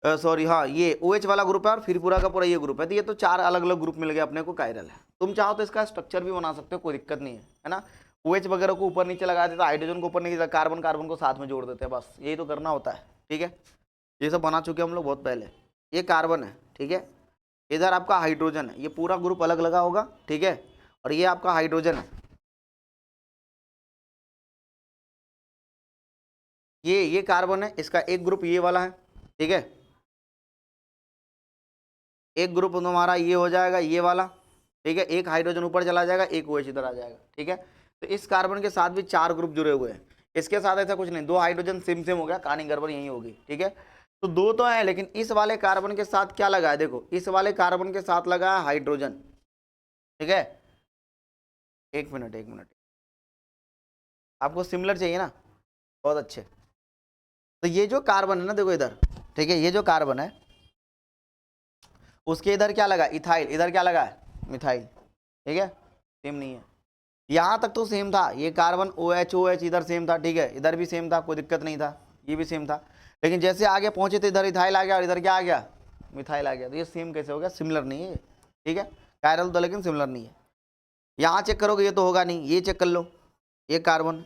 सॉरी हाँ, ये OH वाला ग्रुप है, और फिर पूरा का पूरा ये ग्रुप है। तो ये तो 4 अलग अलग ग्रुप मिल गए अपने को, कायरल है। तुम चाहो तो इसका स्ट्रक्चर भी बना सकते हो, कोई दिक्कत नहीं है ना। OH वगैरह को ऊपर नीचे लगा देते, हाइड्रोजन को ऊपर नीचे, कार्बन को साथ में जोड़ देते हैं, बस यही तो करना होता है, ठीक है। ये सब बना चुके हम लोग बहुत पहले। ये कार्बन है, ठीक है। इधर आपका हाइड्रोजन है, ये पूरा ग्रुप अलग लगा होगा, ठीक है। और ये आपका हाइड्रोजन है, ये कार्बन है, इसका एक ग्रुप ये वाला है, ठीक है। एक ग्रुप तुम्हारा ये हो जाएगा, ये वाला, ठीक है। एक हाइड्रोजन ऊपर चला जाएगा, एक OH इधर आ जाएगा, ठीक है। तो इस कार्बन के साथ भी 4 ग्रुप जुड़े हुए हैं। इसके साथ ऐसा कुछ नहीं, 2 हाइड्रोजन सेम हो गया, कहानी गड़बड़ यही होगी, ठीक है। तो 2 तो है, लेकिन इस वाले कार्बन के साथ क्या लगा है? देखो, इस वाले कार्बन के साथ लगा है हाइड्रोजन, ठीक है। एक मिनट, आपको सिमिलर चाहिए ना, बहुत अच्छे। तो ये जो कार्बन है ना, देखो इधर, ठीक है, ये जो कार्बन है उसके इधर क्या लगा? इथाइल। इधर क्या लगा है? मिथाइल, ठीक है। सेम नहीं है, यहाँ तक तो सेम था, ये कार्बन OH इधर सेम था, ठीक है। इधर भी सेम था, कोई दिक्कत नहीं था, ये भी सेम था। लेकिन जैसे आगे पहुंचे तो इधर इथाइल आ गया, और इधर क्या आ गया? मिथाइल आ गया। तो ये सेम कैसे हो गया? सिमिलर नहीं है, ठीक है। कायरल तो लेकिन सिमिलर नहीं है। यहाँ चेक करोगे, ये तो होगा नहीं, ये चेक कर लो, ये कार्बन,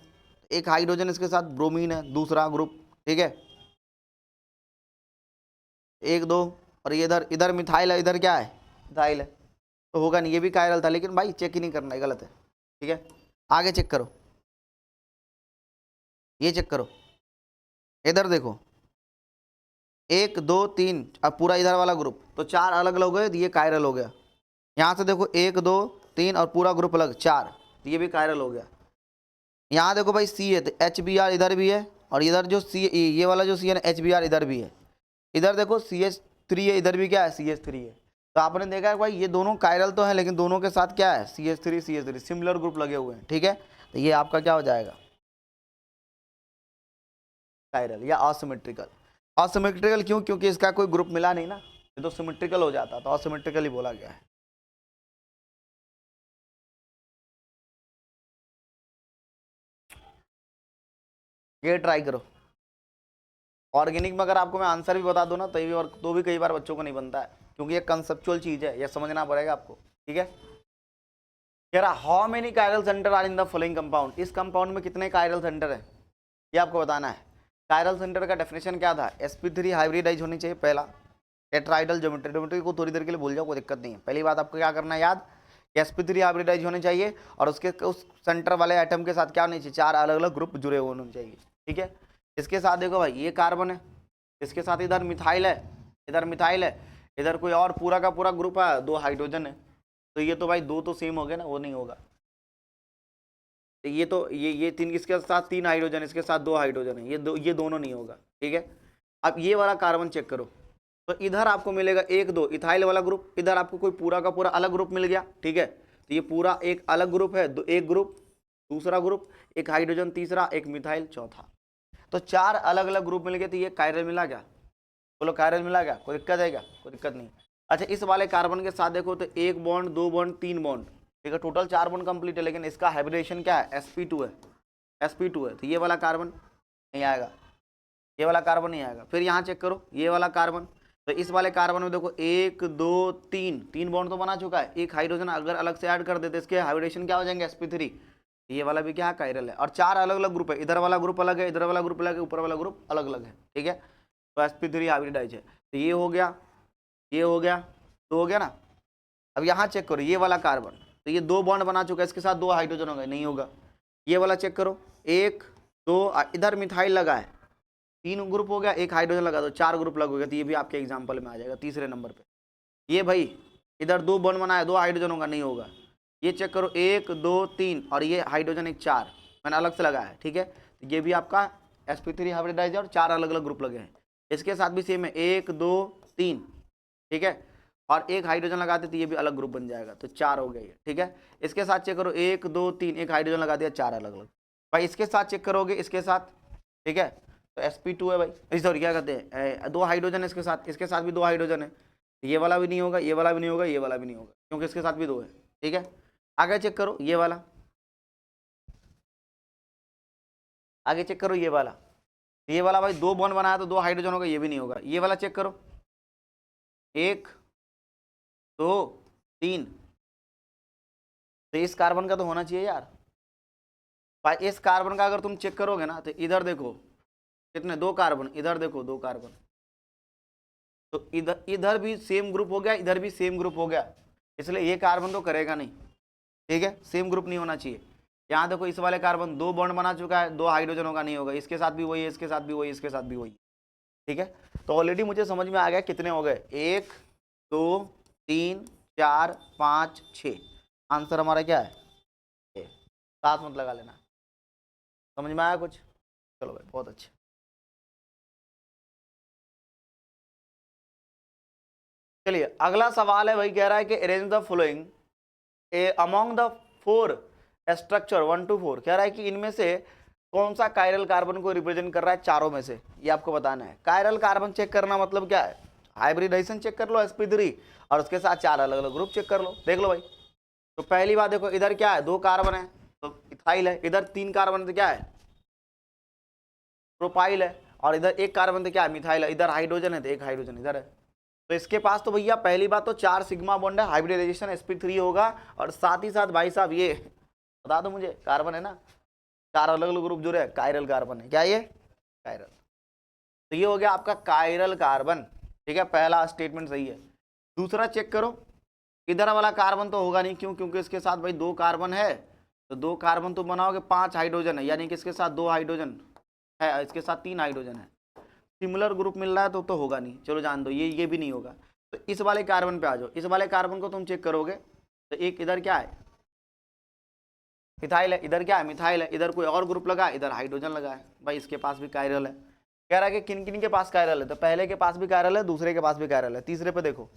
एक हाइड्रोजन इसके साथ ब्रोमीन है, दूसरा ग्रुप, ठीक है। 1 2, और ये इधर मिथाइल है, इधर क्या है? मिथाइल है, तो होगा नहीं, ये भी कायरल था। लेकिन भाई चेक ही नहीं करना है, गलत है, ठीक है। आगे चेक करो, ये चेक करो, इधर देखो, 1 2 3, अब पूरा इधर वाला ग्रुप, तो 4 अलग अलग हो गए, ये कायरल हो गया। यहाँ से देखो 1 2 3 और पूरा ग्रुप अलग 4, ये भी कायरल हो गया। यहाँ देखो भाई C है, तो HBr इधर भी है, और इधर जो C, ये वाला जो C है ना, HBr इधर भी है। इधर देखो CH3 है, इधर भी क्या है? CH3 है। तो आपने देखा है भाई, ये दोनों कायरल तो है, लेकिन दोनों के साथ क्या है? CH3 सिमिलर ग्रुप लगे हुए हैं, ठीक है। तो ये आपका क्या हो जाएगा? कायरल या असिमेट्रिकल। असिमेट्रिकल क्यों? क्योंकि इसका कोई ग्रुप मिला नहीं ना, ये तो सिमेट्रिकल हो जाता, तो असिमेट्रिकल ही बोला गया है। ये ट्राई करो। ऑर्गेनिक में अगर आपको मैं आंसर भी बता दूं ना, तो भी कई बार बच्चों को नहीं बनता है, क्योंकि ये कंसेप्चुअल चीज है, ये समझना पड़ेगा आपको, ठीक है। कह रहा how many chiral centre are in the following compound. इस कंपाउंड में कितने कायरल सेंटर है, ये आपको बताना है। कायरल सेंटर का डेफिनेशन क्या था? sp3 हाइब्रिडाइज होनी चाहिए, पहला। टेट्राइडल ज्योमेट्री को थोड़ी देर के लिए भूल जाओ, कोई दिक्कत नहीं है। पहली बात आपको क्या करना है याद, sp3 हाइब्रिडाइज होनी चाहिए, और उसके उस सेंटर वाले एटम के साथ क्या होनी चाहिए? 4 अलग अलग ग्रुप जुड़े हुए होने चाहिए, ठीक है। इसके साथ देखो भाई, ये कार्बन है, इसके साथ इधर मिथाइल है, इधर मिथाइल है, इधर कोई और पूरा का पूरा ग्रुप है, 2 हाइड्रोजन है। तो ये तो भाई 2 तो सेम हो गए ना, वो नहीं होगा। ये तो ये 3, इसके साथ 3 हाइड्रोजन, इसके साथ 2 हाइड्रोजन है, ये दोनों नहीं होगा, ठीक है। अब ये वाला कार्बन चेक करो, तो इधर आपको मिलेगा 1 2 इथाइल वाला ग्रुप, इधर आपको कोई पूरा का पूरा अलग ग्रुप मिल गया, ठीक है। तो ये पूरा एक अलग ग्रुप है, एक ग्रुप, दूसरा ग्रुप, एक हाइड्रोजन तीसरा, एक मिथाइल चौथा। तो 4 अलग अलग ग्रुप मिल गए, तो ये कायरल मिला क्या? बोलो कायरल मिला क्या? कोई दिक्कत है क्या? कोई दिक्कत नहीं। अच्छा, इस वाले कार्बन के साथ देखो, तो 1 बॉन्ड 2 बॉन्ड 3 बॉन्ड, ठीक है, टोटल 4 बॉन्ड कंप्लीट है, लेकिन इसका हाइब्रिडेशन क्या है? sp2 है, sp2 है। तो ये वाला कार्बन नहीं आएगा, ये वाला कार्बन नहीं आएगा। फिर यहाँ चेक करो, ये वाला कार्बन, तो इस वाले कार्बन में देखो 1 2 3 बॉन्ड तो बना चुका है, एक हाइड्रोजन अगर अलग से ऐड कर देते, इसके हाइब्रिडेशन क्या हो जाएंगे? sp3। ये वाला भी क्या है? कायरल है। और 4 अलग अलग ग्रुप है, इधर वाला ग्रुप अलग है, इधर वाला ग्रुप अलग है, ऊपर वाला ग्रुप अलग अलग है, ठीक है। तो sp3 हाइब्रिडाइज है। तो ये हो गया, ये हो गया, तो हो गया ना। अब यहाँ चेक करो, ये वाला कार्बन, तो ये 2 बॉन्ड बना चुका है, इसके साथ 2 हाइड्रोजन हो गए, नहीं होगा। ये वाला चेक करो, एक दो, इधर मिथाइल लगा है, 3 ग्रुप हो गया, एक हाइड्रोजन लगा दो, 4 ग्रुप लग हो गया। तो ये भी आपके एग्जाम्पल में आ जाएगा तीसरे नंबर पे। ये भाई इधर 2 बॉन्ड बनाया, 2 हाइड्रोजन होगा, नहीं होगा। ये चेक करो 1 2 3 और ये हाइड्रोजन एक 4 मैंने अलग से लगाया है, ठीक है। तो ये भी आपका sp3 हाइब्रिडाइज और 4 अलग अलग ग्रुप लगे हैं। इसके साथ भी सेम है 1 2 3, ठीक है, और एक हाइड्रोजन लगाते तो ये भी अलग ग्रुप बन जाएगा, तो 4 हो गया ये, ठीक है। इसके साथ चेक करो 1 2 3, एक हाइड्रोजन लगा दिया, 4 अलग अलग। भाई इसके साथ चेक करोगे, इसके साथ, ठीक है, तो sp2 है भाई, सॉरी क्या कहते हैं, 2 हाइड्रोजन है इसके साथ भी 2 हाइड्रोजन है। ये वाला भी नहीं होगा, ये वाला भी नहीं होगा, ये वाला भी नहीं होगा, क्योंकि इसके साथ भी 2 है, ठीक है। आगे चेक करो ये वाला, आगे चेक करो ये वाला भाई 2 बॉन्ड बनाया तो 2 हाइड्रोजन होगा, ये भी नहीं होगा। ये वाला चेक करो 1 2 3, तो इस कार्बन का तो होना चाहिए यार। भाई इस कार्बन का अगर तुम चेक करोगे ना, तो इधर देखो कितने, 2 कार्बन, इधर देखो 2 कार्बन, तो इधर भी सेम ग्रुप हो गया, इधर भी सेम ग्रुप हो गया, इसलिए ये कार्बन तो करेगा नहीं, ठीक है, सेम ग्रुप नहीं होना चाहिए। यहाँ देखो इस वाले कार्बन 2 बॉन्ड बना चुका है, 2 हाइड्रोजन होगा, नहीं होगा। इसके साथ भी वही है, इसके साथ भी वही, इसके साथ भी वही, ठीक है। तो ऑलरेडी मुझे समझ में आ गया कितने हो गए, 1 2 3 4 5 6, आंसर हमारा क्या है, 7 मत लगा लेना। समझ में आया कुछ? चलो भाई बहुत अच्छे। चलिए अगला सवाल है, वही कह रहा है कि arrange the following among the 4 structure 1 to 4, कह रहा है कि इनमें से कौन सा कायरल कार्बन को रिप्रेजेंट कर रहा है चारों में से, ये आपको बताना है। कायरल कार्बन चेक करना मतलब क्या है, हाइब्रिडाइजेशन चेक कर लो sp3 और उसके साथ 4 अलग अलग ग्रुप चेक कर लो, देख लो भाई। तो पहली बात देखो, इधर क्या है, 2 कार्बन है तो इथाइल है, इधर 3 कार्बन तो क्या है, प्रोपाइल है, और इधर 1 कार्बन तो क्या है, मिथाइल है। इधर हाइड्रोजन है तो 1 हाइड्रोजन इधर है, तो इसके पास तो भैया पहली बात तो 4 सिग्मा बॉन्ड है, हाइब्रिडाइजेशन sp3 होगा, और साथ ही साथ भाई साहब ये बता दो मुझे, कार्बन है ना, 4 अलग अलग ग्रुप जुड़े, कायरल कार्बन है, क्या ये कायरल। तो ये हो गया आपका कायरल कार्बन, ठीक है, पहला स्टेटमेंट सही है। दूसरा चेक करो, इधर वाला कार्बन तो होगा नहीं, क्यों, क्योंकि इसके साथ भाई 2 कार्बन है, तो 2 कार्बन तो बनाओगे, 5 हाइड्रोजन है, यानी कि इसके साथ 2 हाइड्रोजन है, इसके साथ 3 हाइड्रोजन है, सिमिलर ग्रुप मिल रहा है तो होगा नहीं, चलो जान दो, ये भी नहीं होगा। तो इस वाले कार्बन पे आ जाओ, इस वाले कार्बन को तुम चेक करोगे तो एक इधर क्या है, इथाइल है, इधर क्या है, मिथाइल है, इधर कोई और ग्रुप लगा है, इधर हाइड्रोजन लगा है, भाई इसके पास भी कायरल है। कह रहा है कि किन किन के पास कायरल है, तो पहले के पास भी कायरल है, दूसरे के पास भी कायरल है, तीसरे पे देखो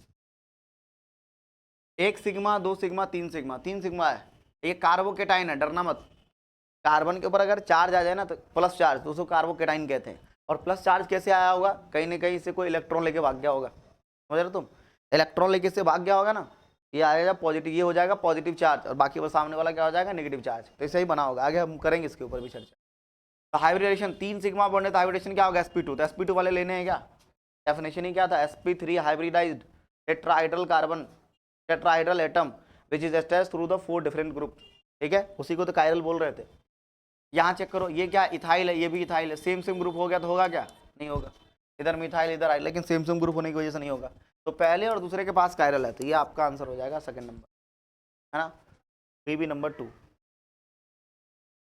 1 सिग्मा 2 सिग्मा 3 सिग्मा, 3 सिग्मा है, ये कार्बोकेटाइन है, डरना मत। कार्बन के ऊपर अगर चार्ज आ जाए ना तो प्लस चार्ज, तो उसको कार्बोकेटाइन कहते हैं। और प्लस चार्ज कैसे आया होगा, कहीं ना कहीं से कोई इलेक्ट्रॉन लेके भाग गया होगा, समझ रहे हो तुम, इलेक्ट्रॉन लेके से भाग गया होगा ना, ये आएगा पॉजिटिव, ये हो जाएगा पॉजिटिव चार्ज, और बाकी वो सामने वाला क्या हो जाएगा, नेगेटिव चार्ज। तो ऐसे ही बना होगा, आगे हम करेंगे इसके ऊपर भी चर्चा। तो हाइब्रिडेशन 3 सिग्मा बॉन्ड है, तो हाइब्रिडेशन क्या होगा, sp2, तो sp2 वाले लेने हैं क्या, डेफिनेशन ही क्या था, sp3 hybridised tetrahedral carbon, tetrahedral atom which is attached through the 4 different group, ठीक है, उसी को तो कायरल बोल रहे थे। यहाँ चेक करो, ये क्या इथाइल है, ये भी इथाइल है, सेम सेम ग्रुप हो गया तो होगा क्या, नहीं होगा, इधर मिथाइल इधर आइल, लेकिन सेम सेम ग्रुप होने की वजह से नहीं होगा। तो पहले और दूसरे के पास कायरल है, तो ये आपका आंसर हो जाएगा सेकंड नंबर, है ना, बी नंबर 2।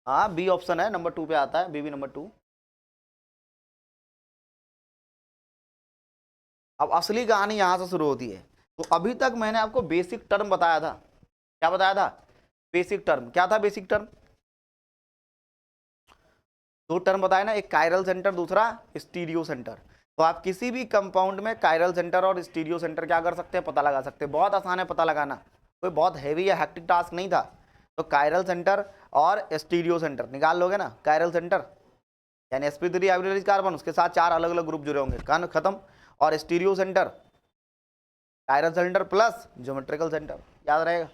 हाँ बी ऑप्शन है, नंबर 2 पे आता है, बी नंबर 2। अब असली कहानी यहाँ से शुरू होती है। तो अभी तक मैंने आपको बेसिक टर्म बताया था, क्या बताया था, बेसिक टर्म, क्या था बेसिक टर्म, 2 टर्म बताया ना, एक कायरल सेंटर, दूसरा स्टीरियो सेंटर। तो आप किसी भी कंपाउंड में कायरल सेंटर और स्टीरियो सेंटर क्या कर सकते हैं, पता लगा सकते हैं, बहुत आसान है पता लगाना, कोई बहुत हैवी या हेक्टिक टास्क नहीं था। तो कायरल सेंटर और स्टीरियो सेंटर निकाल लोगे ना, कायरल सेंटर यानी sp3 हाइब्रिडाइज्ड कार्बन, उसके साथ 4 अलग अलग ग्रुप जुड़े होंगे, कान खत्म। और stereo centre chiral centre plus geometrical centre, याद रहेगा।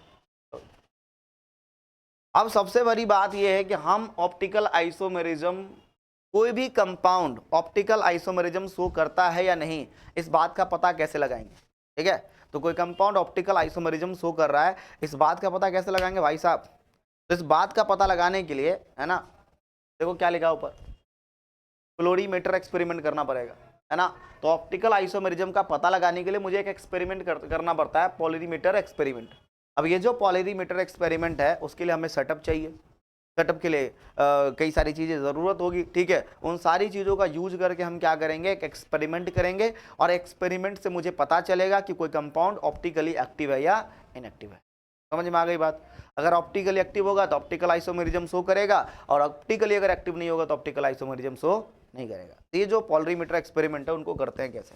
अब सबसे बड़ी बात यह है कि हम ऑप्टिकल आइसोमेरिज्म, कोई भी कंपाउंड ऑप्टिकल आइसोमेरिज्म शो करता है या नहीं, इस बात का पता कैसे लगाएंगे, ठीक है। तो कोई कंपाउंड ऑप्टिकल आइसोमेरिज्म शो कर रहा है, इस बात का पता कैसे लगाएंगे भाई साहब। तो इस बात का पता लगाने के लिए, है ना, देखो क्या लिखा ऊपर, क्लोरीमीटर एक्सपेरिमेंट करना पड़ेगा, है ना। तो ऑप्टिकल आइसोमेरिज्म का पता लगाने के लिए मुझे एक एक्सपेरिमेंट करना पड़ता है, पोलरीमीटर एक्सपेरिमेंट। अब ये जो पोलरीमीटर एक्सपेरिमेंट है, उसके लिए हमें सेटअप चाहिए, सेटअप के लिए कई सारी चीज़ें ज़रूरत होगी, ठीक है। उन सारी चीज़ों का यूज करके हम क्या करेंगे, एक एक्सपेरिमेंट करेंगे और एक्सपेरिमेंट से मुझे पता चलेगा कि कोई कंपाउंड ऑप्टिकली एक्टिव है या इनएक्टिव है। समझ में आ गई बात। अगर ऑप्टिकली एक्टिव होगा तो ऑप्टिकल आइसोमेरिज्म शो करेगा, और ऑप्टिकली अगर एक्टिव नहीं होगा तो ऑप्टिकल आइसोमेरिज्म शो नहीं करेगा। तो ये जो पोलरीमीटर एक्सपेरिमेंट है उनको करते हैं कैसे,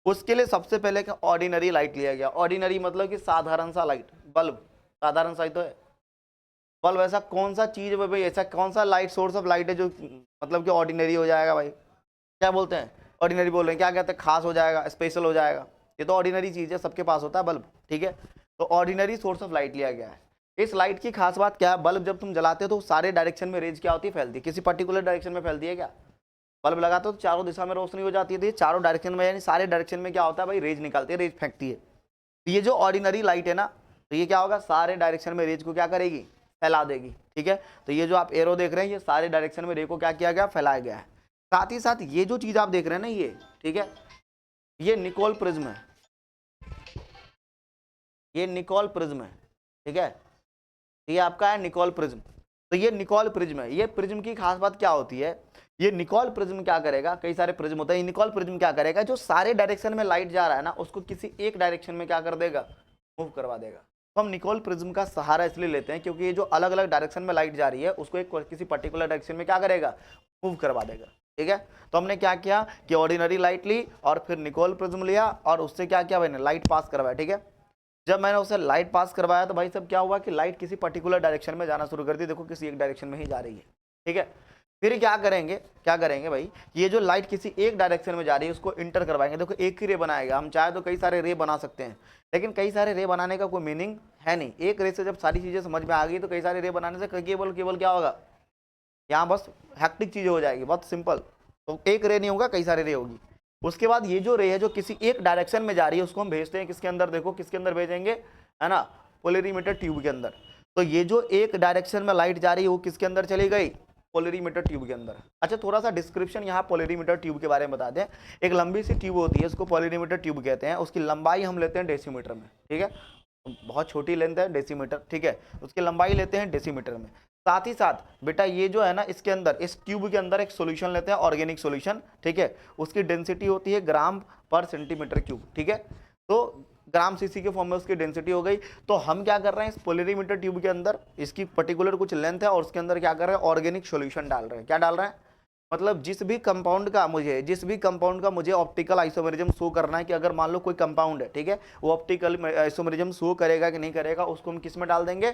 उसके लिए सबसे पहले क्या ऑर्डिनरी लाइट लिया गया। ऑर्डिनरी मतलब कि साधारण सा लाइट, बल्ब साधारण सा ही तो है। बल्ब ऐसा कौन सा चीज है भाई, ऐसा कौन सा लाइट सोर्स ऑफ लाइट है जो मतलब कि ऑर्डिनरी हो जाएगा भाई, क्या बोलते हैं ऑर्डिनरी बोल रहे हैं, क्या कहते हैं खास हो जाएगा, स्पेशल हो जाएगा। ये तो ऑर्डिनरी चीज है, सबके पास होता है बल्ब, ठीक है। तो ऑर्डिनरी सोर्स ऑफ लाइट लिया गया है। इस लाइट की खास बात क्या है, बल्ब जब तुम जलाते हो तो सारे डायरेक्शन में रेंज क्या होती है, फैलती है। किसी पर्टिकुलर डायरेक्शन में फैलती है क्या, बल्ब लगाते हो तो चारों दिशा में रोशनी हो जाती है, तो ये चारों डायरेक्शन में यानी सारे डायरेक्शन में क्या होता है भाई, रेज निकलती है, रेज फेंकती है। तो ये जो ऑर्डिनरी लाइट है ना, तो ये क्या होगा, सारे डायरेक्शन में रेज को क्या करेगी, फैला देगी, ठीक है। तो ये जो आप एरो देख रहे हैं ये सारे डायरेक्शन में रे को क्या किया गया, फैलाया गया है। साथ ही साथ ये जो चीज आप देख रहे हैं ना ये, ठीक है, ये निकोल प्रिज्म है, ये निकोल प्रिज्म है, ठीक है। ये आपका है निकोल प्रिज्म। तो ये निकोल प्रिज्म है। ये प्रिज्म की खास बात क्या होती है, ये निकोल प्रिज्म क्या करेगा, कई सारे प्रिज्म होते हैं, निकोल प्रिज्म क्या करेगा, जो सारे डायरेक्शन में लाइट जा रहा है ना उसको किसी एक डायरेक्शन में क्या कर देगा, मूव करवा देगा। तो हम निकोल प्रिज्म का सहारा इसलिए लेते हैं क्योंकि ये जो अलग अलग डायरेक्शन में लाइट जा रही है उसको एक किसी पर्टिकुलर डायरेक्शन में क्या करेगा, मूव करवा देगा, ठीक है। तो हमने क्या किया कि ऑर्डिनरी लाइट ली और फिर निकोल प्रिज्म लिया और उससे क्या किया मैंने, लाइट पास करवाया, ठीक है। जब मैंने उसे लाइट पास करवाया तो भाई सब क्या हुआ कि लाइट किसी पर्टिकुलर डायरेक्शन में जाना शुरू कर दी, देखो किसी एक डायरेक्शन में ही जा रही है, ठीक है। फिर क्या करेंगे भाई, ये जो लाइट किसी एक डायरेक्शन में जा रही है उसको इंटर करवाएंगे। देखो एक ही रे बनाएगा, हम चाहे तो कई सारे रे बना सकते हैं, लेकिन कई सारे रे बनाने का कोई मीनिंग है नहीं। एक रे से जब सारी चीजें समझ में आ गई तो कई सारे रे बनाने से केवल क्या होगा, यहाँ बस हैक्टिक चीजें हो जाएगी, बहुत सिंपल। तो एक रे नहीं होगा, कई सारे रे होगी। उसके बाद ये जो रे है जो किसी एक डायरेक्शन में जा रही है उसको हम भेजते हैं किसके अंदर, देखो किसके अंदर भेजेंगे, है ना, पोलरीमीटर ट्यूब के अंदर। तो ये जो एक डायरेक्शन में लाइट जा रही है वो किसके अंदर चली गई, पोलरीमीटर ट्यूब के अंदर। अच्छा थोड़ा सा डिस्क्रिप्शन यहाँ पोलरीमीटर ट्यूब के बारे में बता दें। एक लंबी सी ट्यूब होती है उसको पोलरीमीटर ट्यूब कहते हैं, उसकी लंबाई हम लेते हैं डेसीमीटर में, ठीक है। बहुत छोटी लेंथ है डेसीमीटर, ठीक है, उसकी लंबाई लेते हैं डेसीमीटर में। साथ ही साथ बेटा ये जो है ना इसके अंदर, इस ट्यूब के अंदर एक सॉल्यूशन लेते हैं, ऑर्गेनिक सॉल्यूशन, ठीक है। उसकी डेंसिटी होती है ग्राम पर सेंटीमीटर क्यूब, ठीक है। तो ग्राम सीसी के फॉर्म में उसकी डेंसिटी हो गई। तो हम क्या कर रहे हैं, इस पोलरीमीटर ट्यूब के अंदर इसकी पर्टिकुलर कुछ लेंथ है और उसके अंदर क्या कर रहे हैं, ऑर्गेनिक सॉल्यूशन डाल रहे हैं। क्या डाल रहे हैं, मतलब जिस भी कंपाउंड का मुझे ऑप्टिकल आइसोमेरिज्म शो करना है, कि अगर मान लो कोई कंपाउंड है, ठीक है, वो ऑप्टिकल आइसोमेरिज्म शो करेगा कि नहीं करेगा, उसको हम किस में डाल देंगे,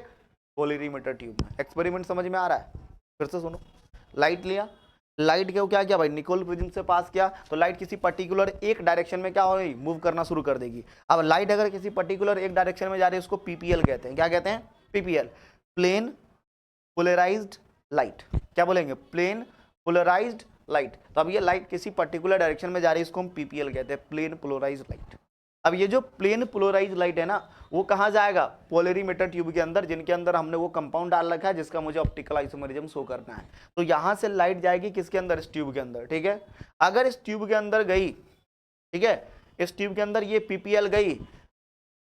पोलरीमीटर ट्यूब में। एक्सपेरिमेंट समझ में आ रहा है, फिर से सुनो। लाइट लिया, लाइट को क्या किया भाई, निकोल प्रिज्म से पास किया, तो लाइट किसी पर्टिकुलर एक डायरेक्शन में क्या होगी, मूव करना शुरू कर देगी। अब लाइट अगर किसी पर्टिकुलर एक डायरेक्शन में जा रही है उसको पीपीएल कहते हैं। क्या कहते हैं, पीपीएल, प्लेन पोलराइज्ड लाइट। क्या बोलेंगे, प्लेन पोलराइज्ड लाइट। तो अब ये लाइट किसी पर्टिकुलर डायरेक्शन में जा रही है, इसको हम पीपीएल कहते हैं, प्लेन पोलराइज्ड लाइट। अब ये जो प्लेन पोलराइज्ड लाइट है ना वो कहाँ जाएगा, पोलरीमीटर ट्यूब के अंदर, जिनके अंदर हमने वो कंपाउंड डाल रखा है जिसका मुझे ऑप्टिकल आइसोमेरिज्म शो करना है। तो यहाँ से लाइट जाएगी किसके अंदर, इस ट्यूब के अंदर, ठीक है। अगर इस ट्यूब के अंदर गई, ठीक है, इस ट्यूब के अंदर ये पीपीएल गई,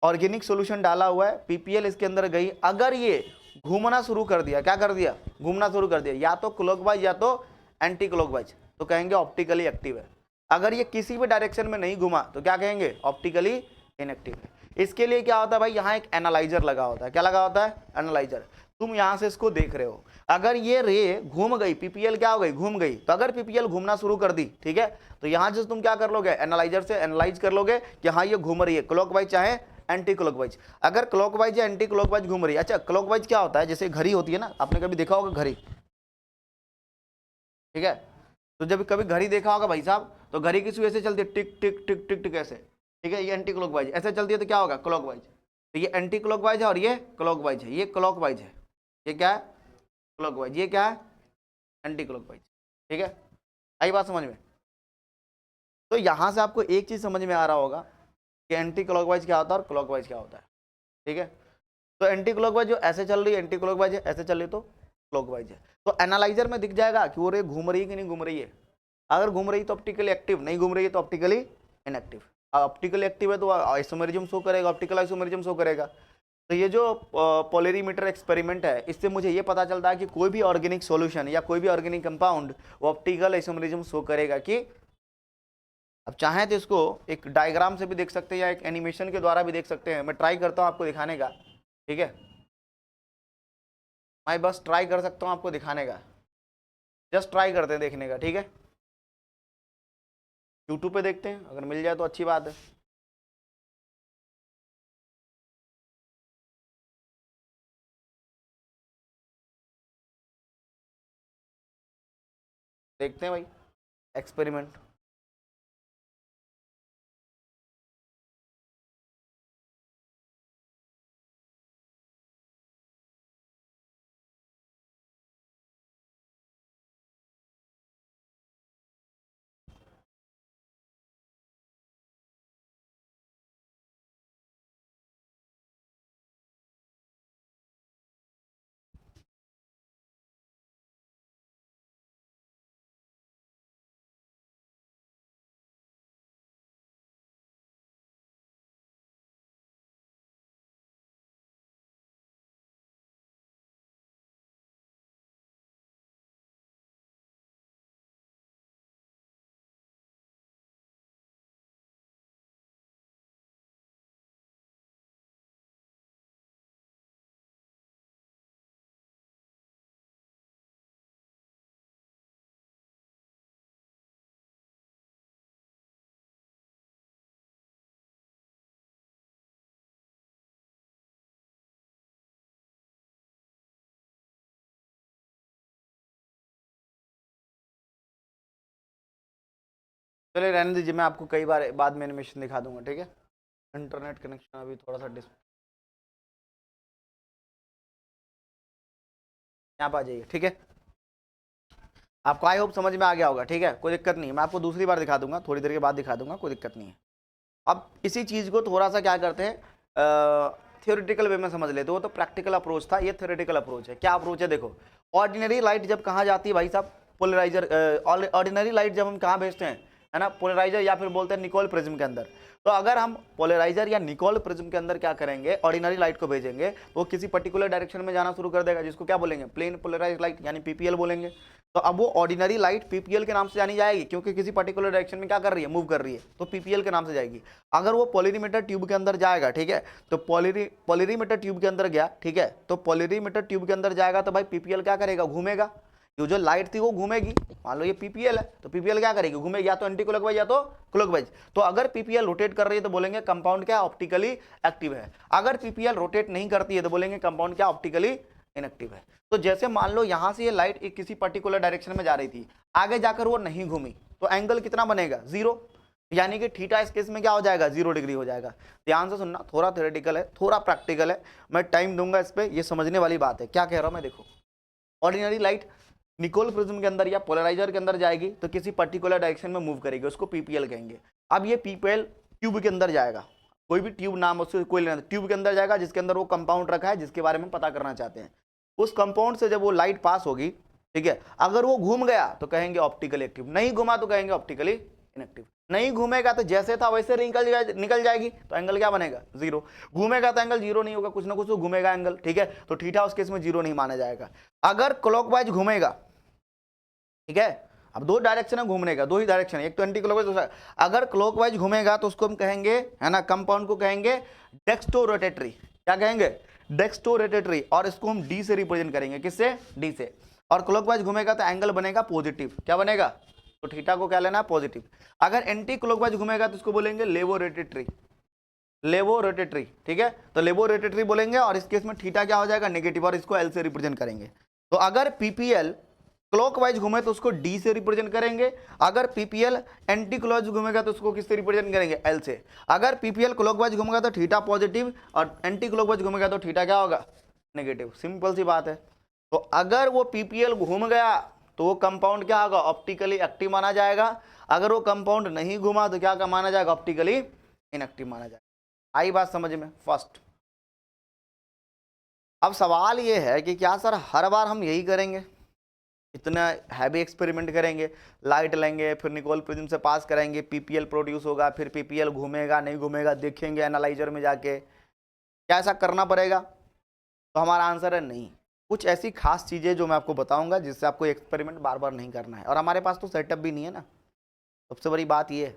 ऑर्गेनिक सोल्यूशन डाला हुआ है, पीपीएल इसके अंदर गई, अगर ये घूमना शुरू कर दिया, क्या कर दिया, घूमना शुरू कर दिया, या तो क्लॉकवाइज या तो एंटी क्लॉकवाइज, तो कहेंगे ऑप्टिकली एक्टिव है। अगर ये किसी भी डायरेक्शन में नहीं घुमा तो क्या कहेंगे, ऑप्टिकली इनएक्टिव है। इसके लिए क्या होता है भाई, यहाँ एक एनालाइजर लगा होता है। क्या लगा होता है, एनालाइजर। तुम यहाँ से इसको देख रहे हो, अगर ये रे घूम गई, पीपीएल क्या हो गई, घूम गई, तो अगर पीपीएल घूमना शुरू कर दी, ठीक है, तो यहाँ से तुम क्या कर लोगे, एनालाइजर से एनालाइज कर लोगे कि हाँ ये घूम रही है, क्लॉकवाइज चाहे एंटी क्लॉकवाइज। अगर क्लॉकवाइज या एंटी क्लॉकवाइज घूम रही है, अच्छा क्लॉकवाइज क्या होता है, जैसे घड़ी होती है ना, आपने कभी देखा होगा घड़ी, ठीक है, तो जब कभी घड़ी देखा होगा भाई साहब, तो घड़ी किस वजह से चलती है, टिक टिक टिक टिक टिक ऐसे, ठीक है, ये एंटी क्लॉकवाइज ऐसे चलती है, तो क्या होगा, क्लॉकवाइज। तो ये एंटी क्लॉकवाइज है और ये क्लॉकवाइज है, ये क्लॉकवाइज है, ये क्या है, क्लॉकवाइज, ये क्या है, एंटी क्लॉकवाइज, ठीक है। आई बात समझ में। तो यहां से आपको एक चीज समझ में आ रहा होगा कि एंटी क्लॉकवाइज क्या होता है और क्लॉकवाइज क्या होता है, ठीक है। तो एंटी क्लॉकवाइज जो ऐसे चल रही है एंटी क्लॉकवाइज है, ऐसे चल रही तो क्लॉकवाइज है। तो एनालाइजर में दिख जाएगा कि वो रे घूम रही है कि नहीं घूम रही है। अगर घूम रही है तो ऑप्टिकली एक्टिव, नहीं घूम रही है तो ऑप्टिकली इनएक्टिव। ऑप्टिकली एक्टिव है तो आइसोमेरिज्म शो करेगा, ऑप्टिकल आइसोमेरिज्म शो करेगा। तो ये जो पोलरीमीटर एक्सपेरिमेंट है, इससे मुझे ये पता चलता है कि कोई भी ऑर्गेनिक सॉल्यूशन या कोई भी ऑर्गेनिक कंपाउंड वो ऑप्टिकल आइसोमरिज्म शो करेगा। कि अब चाहें तो इसको एक डायग्राम से भी देख सकते हैं या एक एनिमेशन के द्वारा भी देख सकते हैं। मैं ट्राई करता हूँ आपको दिखाने का, ठीक है। मैं बस ट्राई कर सकता हूँ आपको दिखाने का, जस्ट ट्राई करते हैं देखने का, ठीक है। यूट्यूब पे देखते हैं, अगर मिल जाए तो अच्छी बात है। देखते हैं भाई एक्सपेरिमेंट। चलिए रहने दीजिए, मैं आपको कई बार बाद में एनिमेशन दिखा दूंगा, ठीक है। इंटरनेट कनेक्शन अभी थोड़ा सा यहाँ पर आ जाइए, ठीक है। आपको आई होप समझ में आ गया होगा, ठीक है, कोई दिक्कत नहीं है। मैं आपको दूसरी बार दिखा दूंगा, थोड़ी देर के बाद दिखा दूंगा, कोई दिक्कत नहीं है। अब इसी चीज़ को थोड़ा सा क्या करते हैं, थियोरेटिकल वे में समझ लेते हो। तो प्रैक्टिकल अप्रोच था, ये थियोरेटिकल अप्रोच है। क्या अप्रोच है देखो, ऑर्डिनरी लाइट जब कहाँ जाती है भाई साहब, पोलराइजर। ऑर्डिनरी लाइट जब हम कहाँ भेजते हैं, है ना, पोलराइजर या फिर बोलते हैं निकोल प्रिज्म के अंदर। तो अगर हम पोलराइजर या निकोल प्रिज्म के अंदर क्या करेंगे, ऑर्डिनरी लाइट को भेजेंगे, तो वो किसी पर्टिकुलर डायरेक्शन में जाना शुरू कर देगा, जिसको क्या बोलेंगे, प्लेन पोलराइज लाइट यानी पीपीएल बोलेंगे। तो अब वो ऑर्डिनरी लाइट पीपीएल के नाम से जानी जाएगी, क्योंकि किसी पर्टिकुलर डायरेक्शन में क्या कर रही है, मूव कर रही है, तो पीपीएल के नाम से जाएगी। अगर वो पोलरीमीटर ट्यूब के अंदर जाएगा, ठीक है, तो पोलरीमीटर ट्यूब के अंदर गया, ठीक है, तो पोलरीमीटर ट्यूब के अंदर जाएगा तो भाई पीपीएल क्या करेगा, घूमेगा। ये जो लाइट थी वो घूमेगी। मान लो ये पीपीएल है, तो पीपीएल क्या करेगी, घूमेगी, या तो एंटी क्लॉकवाइज या तो क्लॉकवाइज। तो अगर पीपीएल रोटेट कर रही है तो बोलेंगे कंपाउंड क्या ऑप्टिकली एक्टिव है। अगर पीपीएल रोटेट नहीं करती है तो बोलेंगे कंपाउंड क्या ऑप्टिकली इनएक्टिव है। तो जैसे मान लो यहां से ये लाइट एक किसी पर्टिकुलर डायरेक्शन में जा रही थी, आगे जाकर वो नहीं घूमी, तो एंगल कितना बनेगा, 0। यानी कि थीटा इस केस में क्या हो जाएगा, 0 डिग्री हो जाएगा। ध्यान से सुनना, थोड़ा थ्योरेटिकल है, थोड़ा प्रैक्टिकल है, मैं टाइम दूंगा इस पर, ये समझने वाली बात है। क्या कह रहा हूं मैं, देखो ऑर्डिनरी लाइट निकोल प्रिज्म के अंदर या पोलराइजर के अंदर जाएगी तो किसी पर्टिकुलर डायरेक्शन में मूव करेगी, उसको पीपीएल कहेंगे। अब ये पीपीएल ट्यूब के अंदर जाएगा, कोई भी ट्यूब नाम उससे कोई लेना, ट्यूब के अंदर जाएगा जिसके अंदर वो कंपाउंड रखा है जिसके बारे में पता करना चाहते हैं। उस कंपाउंड से जब वो लाइट पास होगी, ठीक है, अगर वो घूम गया तो कहेंगे ऑप्टिकली एक्टिव, नहीं घुमा तो कहेंगे ऑप्टिकली इनएक्टिव। नहीं घूमेगा तो जैसे था वैसे निकल जाएगी, तो एंगल क्या बनेगा, 0। घूमेगा तो एंगल 0 नहीं होगा, कुछ ना कुछ तो घूमेगा एंगल, ठीक है, तो थीटा उस केस में 0 नहीं माना जाएगा। अगर क्लॉकवाइज घूमेगा, ठीक है, अब दो डायरेक्शन है घूमने का, दो ही डायरेक्शन है, एक तो एंटी क्लॉकवाइज, दूसरा। अगर क्लॉकवाइज घूमेगा तो उसको हम कहेंगे, है ना, कंपाउंड को कहेंगे डेक्स्टो रोटेटरी। क्या कहेंगे, डेक्स्टो रोटेटरी। और इसको हम डी से रिप्रेजेंट करेंगे, किससे, डी से। और क्लॉकवाइज घूमेगा तो एंगल बनेगा पॉजिटिव। क्या बनेगा, तो थीटा को क्या लेना, पॉजिटिव। अगर एंटी क्लॉकवाइज घूमेगा तो उसको बोलेंगे लेवो रोटेटरी, लेवो रोटेटरी, ठीक है, तो लेवो रोटेटरी बोलेंगे। और इस केस में थीटा क्या हो जाएगा, नेगेटिव, और इसको एल से रिप्रेजेंट करेंगे। तो अगर पीपीएल क्लॉकवाइज घूमे तो उसको डी से रिप्रेजेंट करेंगे। अगर पीपीएल एंटी क्लॉकवाइज घूमेगा तो उसको किससे रिप्रेजेंट करेंगे, एल से। अगर पीपीएल क्लॉकवाइज घूमेगा तो थीटा पॉजिटिव, और एंटी क्लॉकवाइज घूमेगा तो थीटा क्या होगा, नेगेटिव। सिंपल सी बात है। तो अगर वो पीपीएल घूम गया तो वो कंपाउंड क्या होगा, ऑप्टिकली एक्टिव माना जाएगा। अगर वो कंपाउंड नहीं घुमा तो क्या माना जाएगा, ऑप्टिकली इनएक्टिव माना जाएगा। आई बात समझ में, फर्स्ट। अब सवाल ये है कि क्या सर हर बार हम यही करेंगे, इतना हैवी एक्सपेरिमेंट करेंगे, लाइट लेंगे, फिर निकोल प्रिज्म से पास करेंगे, पीपीएल प्रोड्यूस होगा, फिर पीपीएल घूमेगा नहीं घूमेगा देखेंगे एनालाइजर में जाके, क्या ऐसा करना पड़ेगा? तो हमारा आंसर है नहीं। कुछ ऐसी खास चीजें जो मैं आपको बताऊंगा जिससे आपको एक्सपेरिमेंट बार बार नहीं करना है। और हमारे पास तो सेटअप भी नहीं है ना, सबसे बड़ी बात ये है,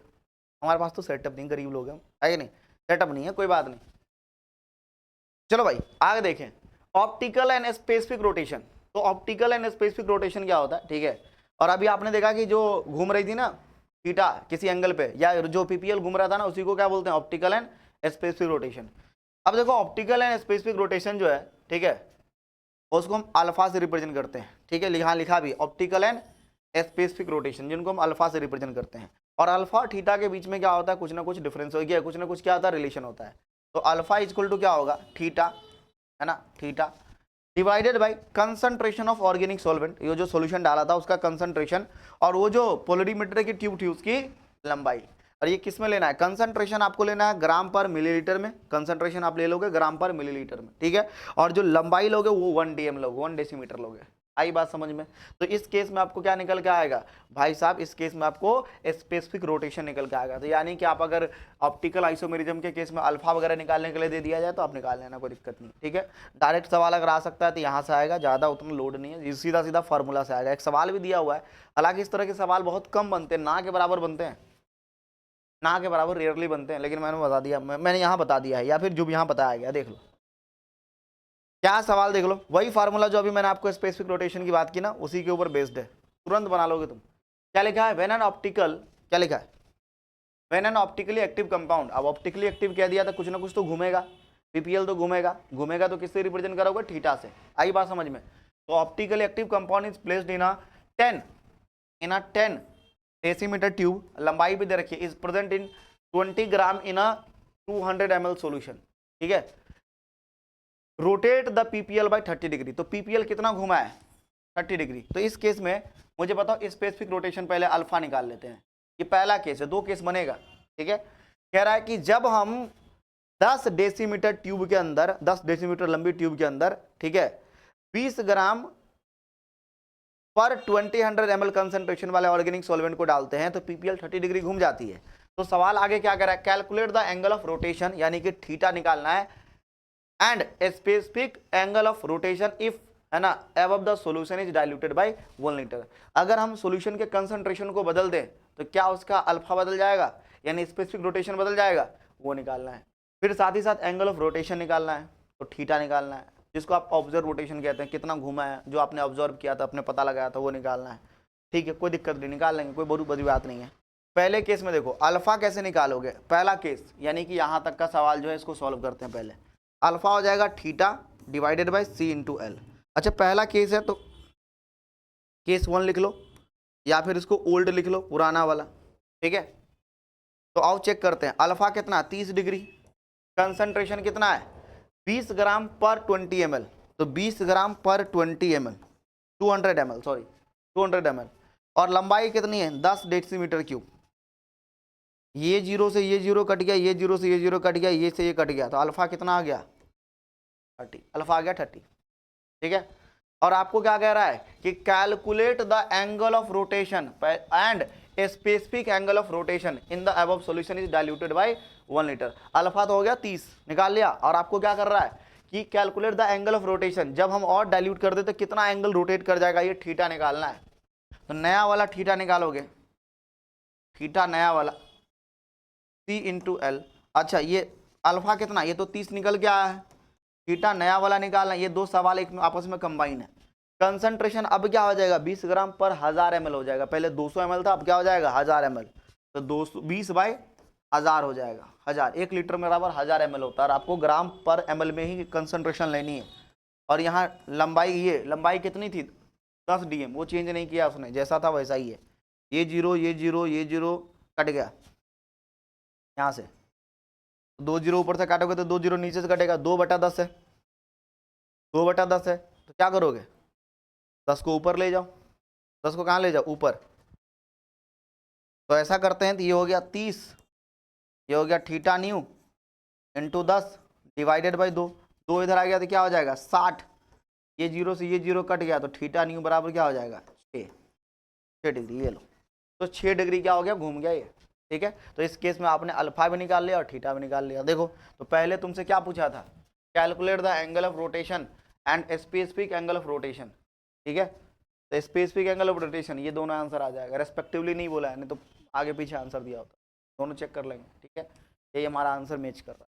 हमारे पास तो सेटअप नहीं, गरीब लोग हैं, है कि नहीं? सेटअप नहीं है, कोई बात नहीं। चलो भाई आगे देखें, ऑप्टिकल एंड स्पेसिफिक रोटेशन। तो ऑप्टिकल एंड स्पेसिफिक रोटेशन क्या होता है, ठीक है? और अभी आपने देखा कि जो घूम रही थी ना थीटा किसी एंगल पे, या जो पीपीएल घूम रहा था ना, उसी को क्या बोलते हैं? Optical and specific rotation. अब देखो ऑप्टिकल एंड स्पेसिफिक रोटेशन जो है, ठीक है, उसको हम अल्फा से रिप्रेजेंट करते हैं, ठीक है? यहाँ लिखा भी ऑप्टिकल एंड स्पेसिफिक रोटेशन, जिनको हम अल्फा से रिप्रेजेंट करते हैं। और अल्फा थीटा के बीच में क्या होता है? कुछ ना कुछ डिफरेंस हो गया, कुछ ना कुछ क्या होता है? रिलेशन होता है। तो अल्फा इक्वल टू क्या होगा? थीटा, है ना, theta divided bye concentration of organic solvent, ये जो सॉल्यूशन डाला था उसका कंसंट्रेशन, और वो जो पोलरीमीटर की ट्यूब थी उसकी लंबाई। और ये किस में लेना है? कंसंट्रेशन आपको लेना है ग्राम पर मिलीलीटर में, कंसंट्रेशन आप ले लोगे ग्राम पर मिलीलीटर में, ठीक है? और जो लंबाई लोगे वो 1 dm लोगे, 1 डेसीमीटर लोगे। आई बात समझ में? तो इस केस में आपको क्या निकल के आएगा भाई साहब? इस केस में आपको स्पेसिफिक रोटेशन निकल के आएगा। तो यानी कि आप अगर ऑप्टिकल आइसोमेरिज्म के केस में अल्फा वगैरह निकालने के लिए दे दिया जाए तो आप निकाल लेना, कोई दिक्कत नहीं, ठीक है? डायरेक्ट सवाल अगर आ सकता है तो यहाँ से आएगा, ज़्यादा उतना लोड नहीं है, सीधा सीधा फार्मूला से आएगा। एक सवाल भी दिया हुआ है, हालांकि इस तरह के सवाल बहुत कम बनते हैं, ना के बराबर बनते हैं, ना के बराबर रेयरली बनते हैं, लेकिन मैंने बता दिया, मैंने यहाँ बता दिया है, या फिर जो भी यहाँ बताया गया, देख लो क्या सवाल, देख लो वही फार्मूला जो अभी मैंने आपको स्पेसिफिक रोटेशन की बात की ना, उसी के ऊपर बेस्ड है, तुरंत बना लोगे तुम। क्या लिखा है? व्हेन एन ऑप्टिकल, क्या लिखा है? When an optically active compound. अब ऑप्टिकली एक्टिव कह दिया तो कुछ ना कुछ तो घूमेगा, पीपीएल तो घूमेगा, घूमेगा तो किससे रिप्रेजेंट करोगे? थीटा से। आई बात समझ में? तो optically active compound is placed in a 10 decimetre tube, लंबाई भी दे रखी है, is present in 20 gram in a 200 ml solution, ठीक है? Rotate the PPL by 30 degree. तो पीपीएल कितना घुमा है? 30 डिग्री। तो इस केस में मुझे बताओ स्पेसिफिक रोटेशन, पहले अल्फा निकाल लेते हैं। ये पहला केस है, 2 केस बनेगा, ठीक है? कह रहा है कि जब हम 10 डेसीमीटर ट्यूब के अंदर, 10 डेसीमीटर लंबी ट्यूब के अंदर, ठीक है, 20 ग्राम पर 2000 ml कंसेंट्रेशन वाले ऑर्गेनिक सॉल्वेंट को डालते हैं तो पीपीएल 30 डिग्री घूम जाती है। तो सवाल आगे क्या कर रहा है? Calculate the angle of rotation, यानी कि थीटा निकालना है, and specific angle of rotation if, है ना, above the solution is diluted by 1 litre. अगर हम सॉल्यूशन के कंसंट्रेशन को बदल दें तो क्या उसका अल्फा बदल जाएगा, यानी स्पेसिफिक रोटेशन बदल जाएगा, वो निकालना है। फिर साथ ही साथ एंगल ऑफ रोटेशन निकालना है, तो थीटा निकालना है, जिसको आप ऑब्जर्व रोटेशन कहते हैं, कितना घुमा है, जो आपने ऑब्जर्व किया था, अपने पता लगाया था, वो निकालना है, ठीक है? कोई दिक्कत नहीं, निकाल लेंगे, कोई बहुत बड़ी बात नहीं है। पहले केस में देखो अल्फा कैसे निकालोगे, पहला केस, यानी कि यहाँ तक का सवाल जो है इसको सॉल्व करते हैं। पहले अल्फा हो जाएगा theta divided by C into L. अच्छा पहला केस है तो केस 1 लिख लो, या फिर इसको ओल्ड लिख लो, पुराना वाला, ठीक है? तो आओ चेक करते हैं, अल्फा कितना? 30 डिग्री, कंसंट्रेशन कितना है? 20 ग्राम पर 20 ml, तो 20 ग्राम पर 20 ml, 200 ml, सॉरी 200 ml, और लंबाई कितनी है? 10 डेसीमीटर क्यूब। ये जीरो से ये जीरो कट गया, ये जीरो से ये जीरो कट गया, ये से ये कट गया, तो अल्फा कितना आ गया? 30, अल्फा आ गया 30, ठीक है? और आपको क्या कह रहा है कि calculate the angle of rotation and specific angle of rotation in the above solution is diluted by 1 litre. Alpha तो हो गया 30, निकाल लिया, और आपको क्या कर रहा है कि calculate the angle of rotation, जब हम और डाइल्यूट कर देते तो कितना एंगल रोटेट कर जाएगा, ये थीटा निकालना है। तो नया वाला थीटा निकालोगे, थीटा नया वाला सी इंटू एल। अच्छा ये अल्फा कितना? ये तो 30 निकल के आया है, थीटा नया वाला निकालना, ये दो सवाल एक में आपस में कंबाइन है। कंसंट्रेशन अब क्या हो जाएगा? 20 ग्राम पर 1000 ml हो जाएगा, पहले 200 ml था, अब क्या हो जाएगा? 1000 ml, तो 220 बाय 1000 हो जाएगा, 1000, 1 लीटर में बराबर 1000 ml होता है, और आपको ग्राम पर ml में ही कंसंट्रेशन लेनी है। और यहाँ लंबाई, ये लंबाई कितनी थी? 10 dm, वो चेंज नहीं किया उसने, जैसा था वैसा ही है। ये जीरो ये जीरो ये जीरो कट गया यहाँ से, 2 जीरो ऊपर से काटोगे तो 2 जीरो नीचे से कटेगा, 2/10 है, 2/10 है, तो क्या करोगे? 10 को ऊपर ले जाओ, 10 को कहाँ ले जाओ? ऊपर। तो ऐसा करते हैं, तो ये हो गया 30, ये हो गया theta new into 10 divided by 2, 2 इधर आ गया तो क्या हो जाएगा? 60, ये जीरो से ये जीरो कट गया, तो थीटा न्यू बराबर क्या हो जाएगा? 6 डिग्री, ये लो। तो 6 डिग्री क्या हो गया? घूम गया ये, ठीक है? तो इस केस में आपने अल्फा भी निकाल लिया और थीटा भी निकाल लिया। देखो तो पहले तुमसे क्या पूछा था calculate the angle of rotation and specific angle of rotation, ठीक है। तो स्पेसिफिक एंगल ऑफ रोटेशन ये दोनों आंसर आ जाएगा, रेस्पेक्टिवली नहीं बोला है, नहीं तो आगे पीछे आंसर दिया होता, दोनों चेक कर लेंगे, ठीक है। ये हमारा आंसर मैच कर रहा है,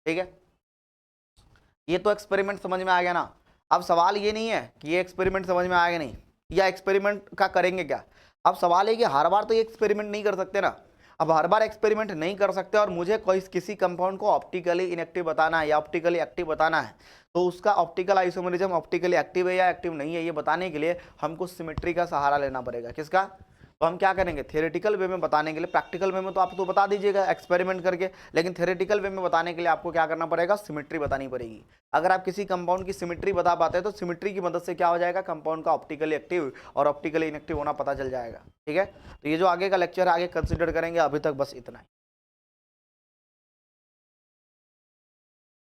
ठीक है। ये तो एक्सपेरिमेंट समझ में आ गया ना। अब सवाल ये नहीं है कि ये एक्सपेरिमेंट समझ में आएगा नहीं या एक्सपेरिमेंट का करेंगे क्या। अब सवाल है कि हर बार तो ये एक्सपेरिमेंट नहीं कर सकते ना। अब हर बार एक्सपेरिमेंट नहीं कर सकते और मुझे कोई किसी कंपाउंड को ऑप्टिकली इनएक्टिव बताना है या ऑप्टिकली एक्टिव बताना है, तो उसका ऑप्टिकल आइसोमरिज्म ऑप्टिकली एक्टिव है या एक्टिव नहीं है, ये बताने के लिए हमको सिमेट्री का सहारा लेना पड़ेगा। किसका? तो हम क्या करेंगे, थ्योरेटिकल वे में बताने के लिए, प्रैक्टिकल वे में तो आप तो बता दीजिएगा एक्सपेरिमेंट करके, लेकिन थ्योरेटिकल वे में बताने के लिए आपको क्या करना पड़ेगा, सिमेट्री बतानी पड़ेगी। अगर आप किसी कंपाउंड की सिमेट्री बता पाते हैं तो सिमेट्री की मदद से क्या हो जाएगा, कंपाउंड का ऑप्टिकली एक्टिव और ऑप्टिकली इनएक्टिव होना पता चल जाएगा, ठीक है। तो ये जो आगे का लेक्चर आगे कंसिडर करेंगे, अभी तक बस इतना ही।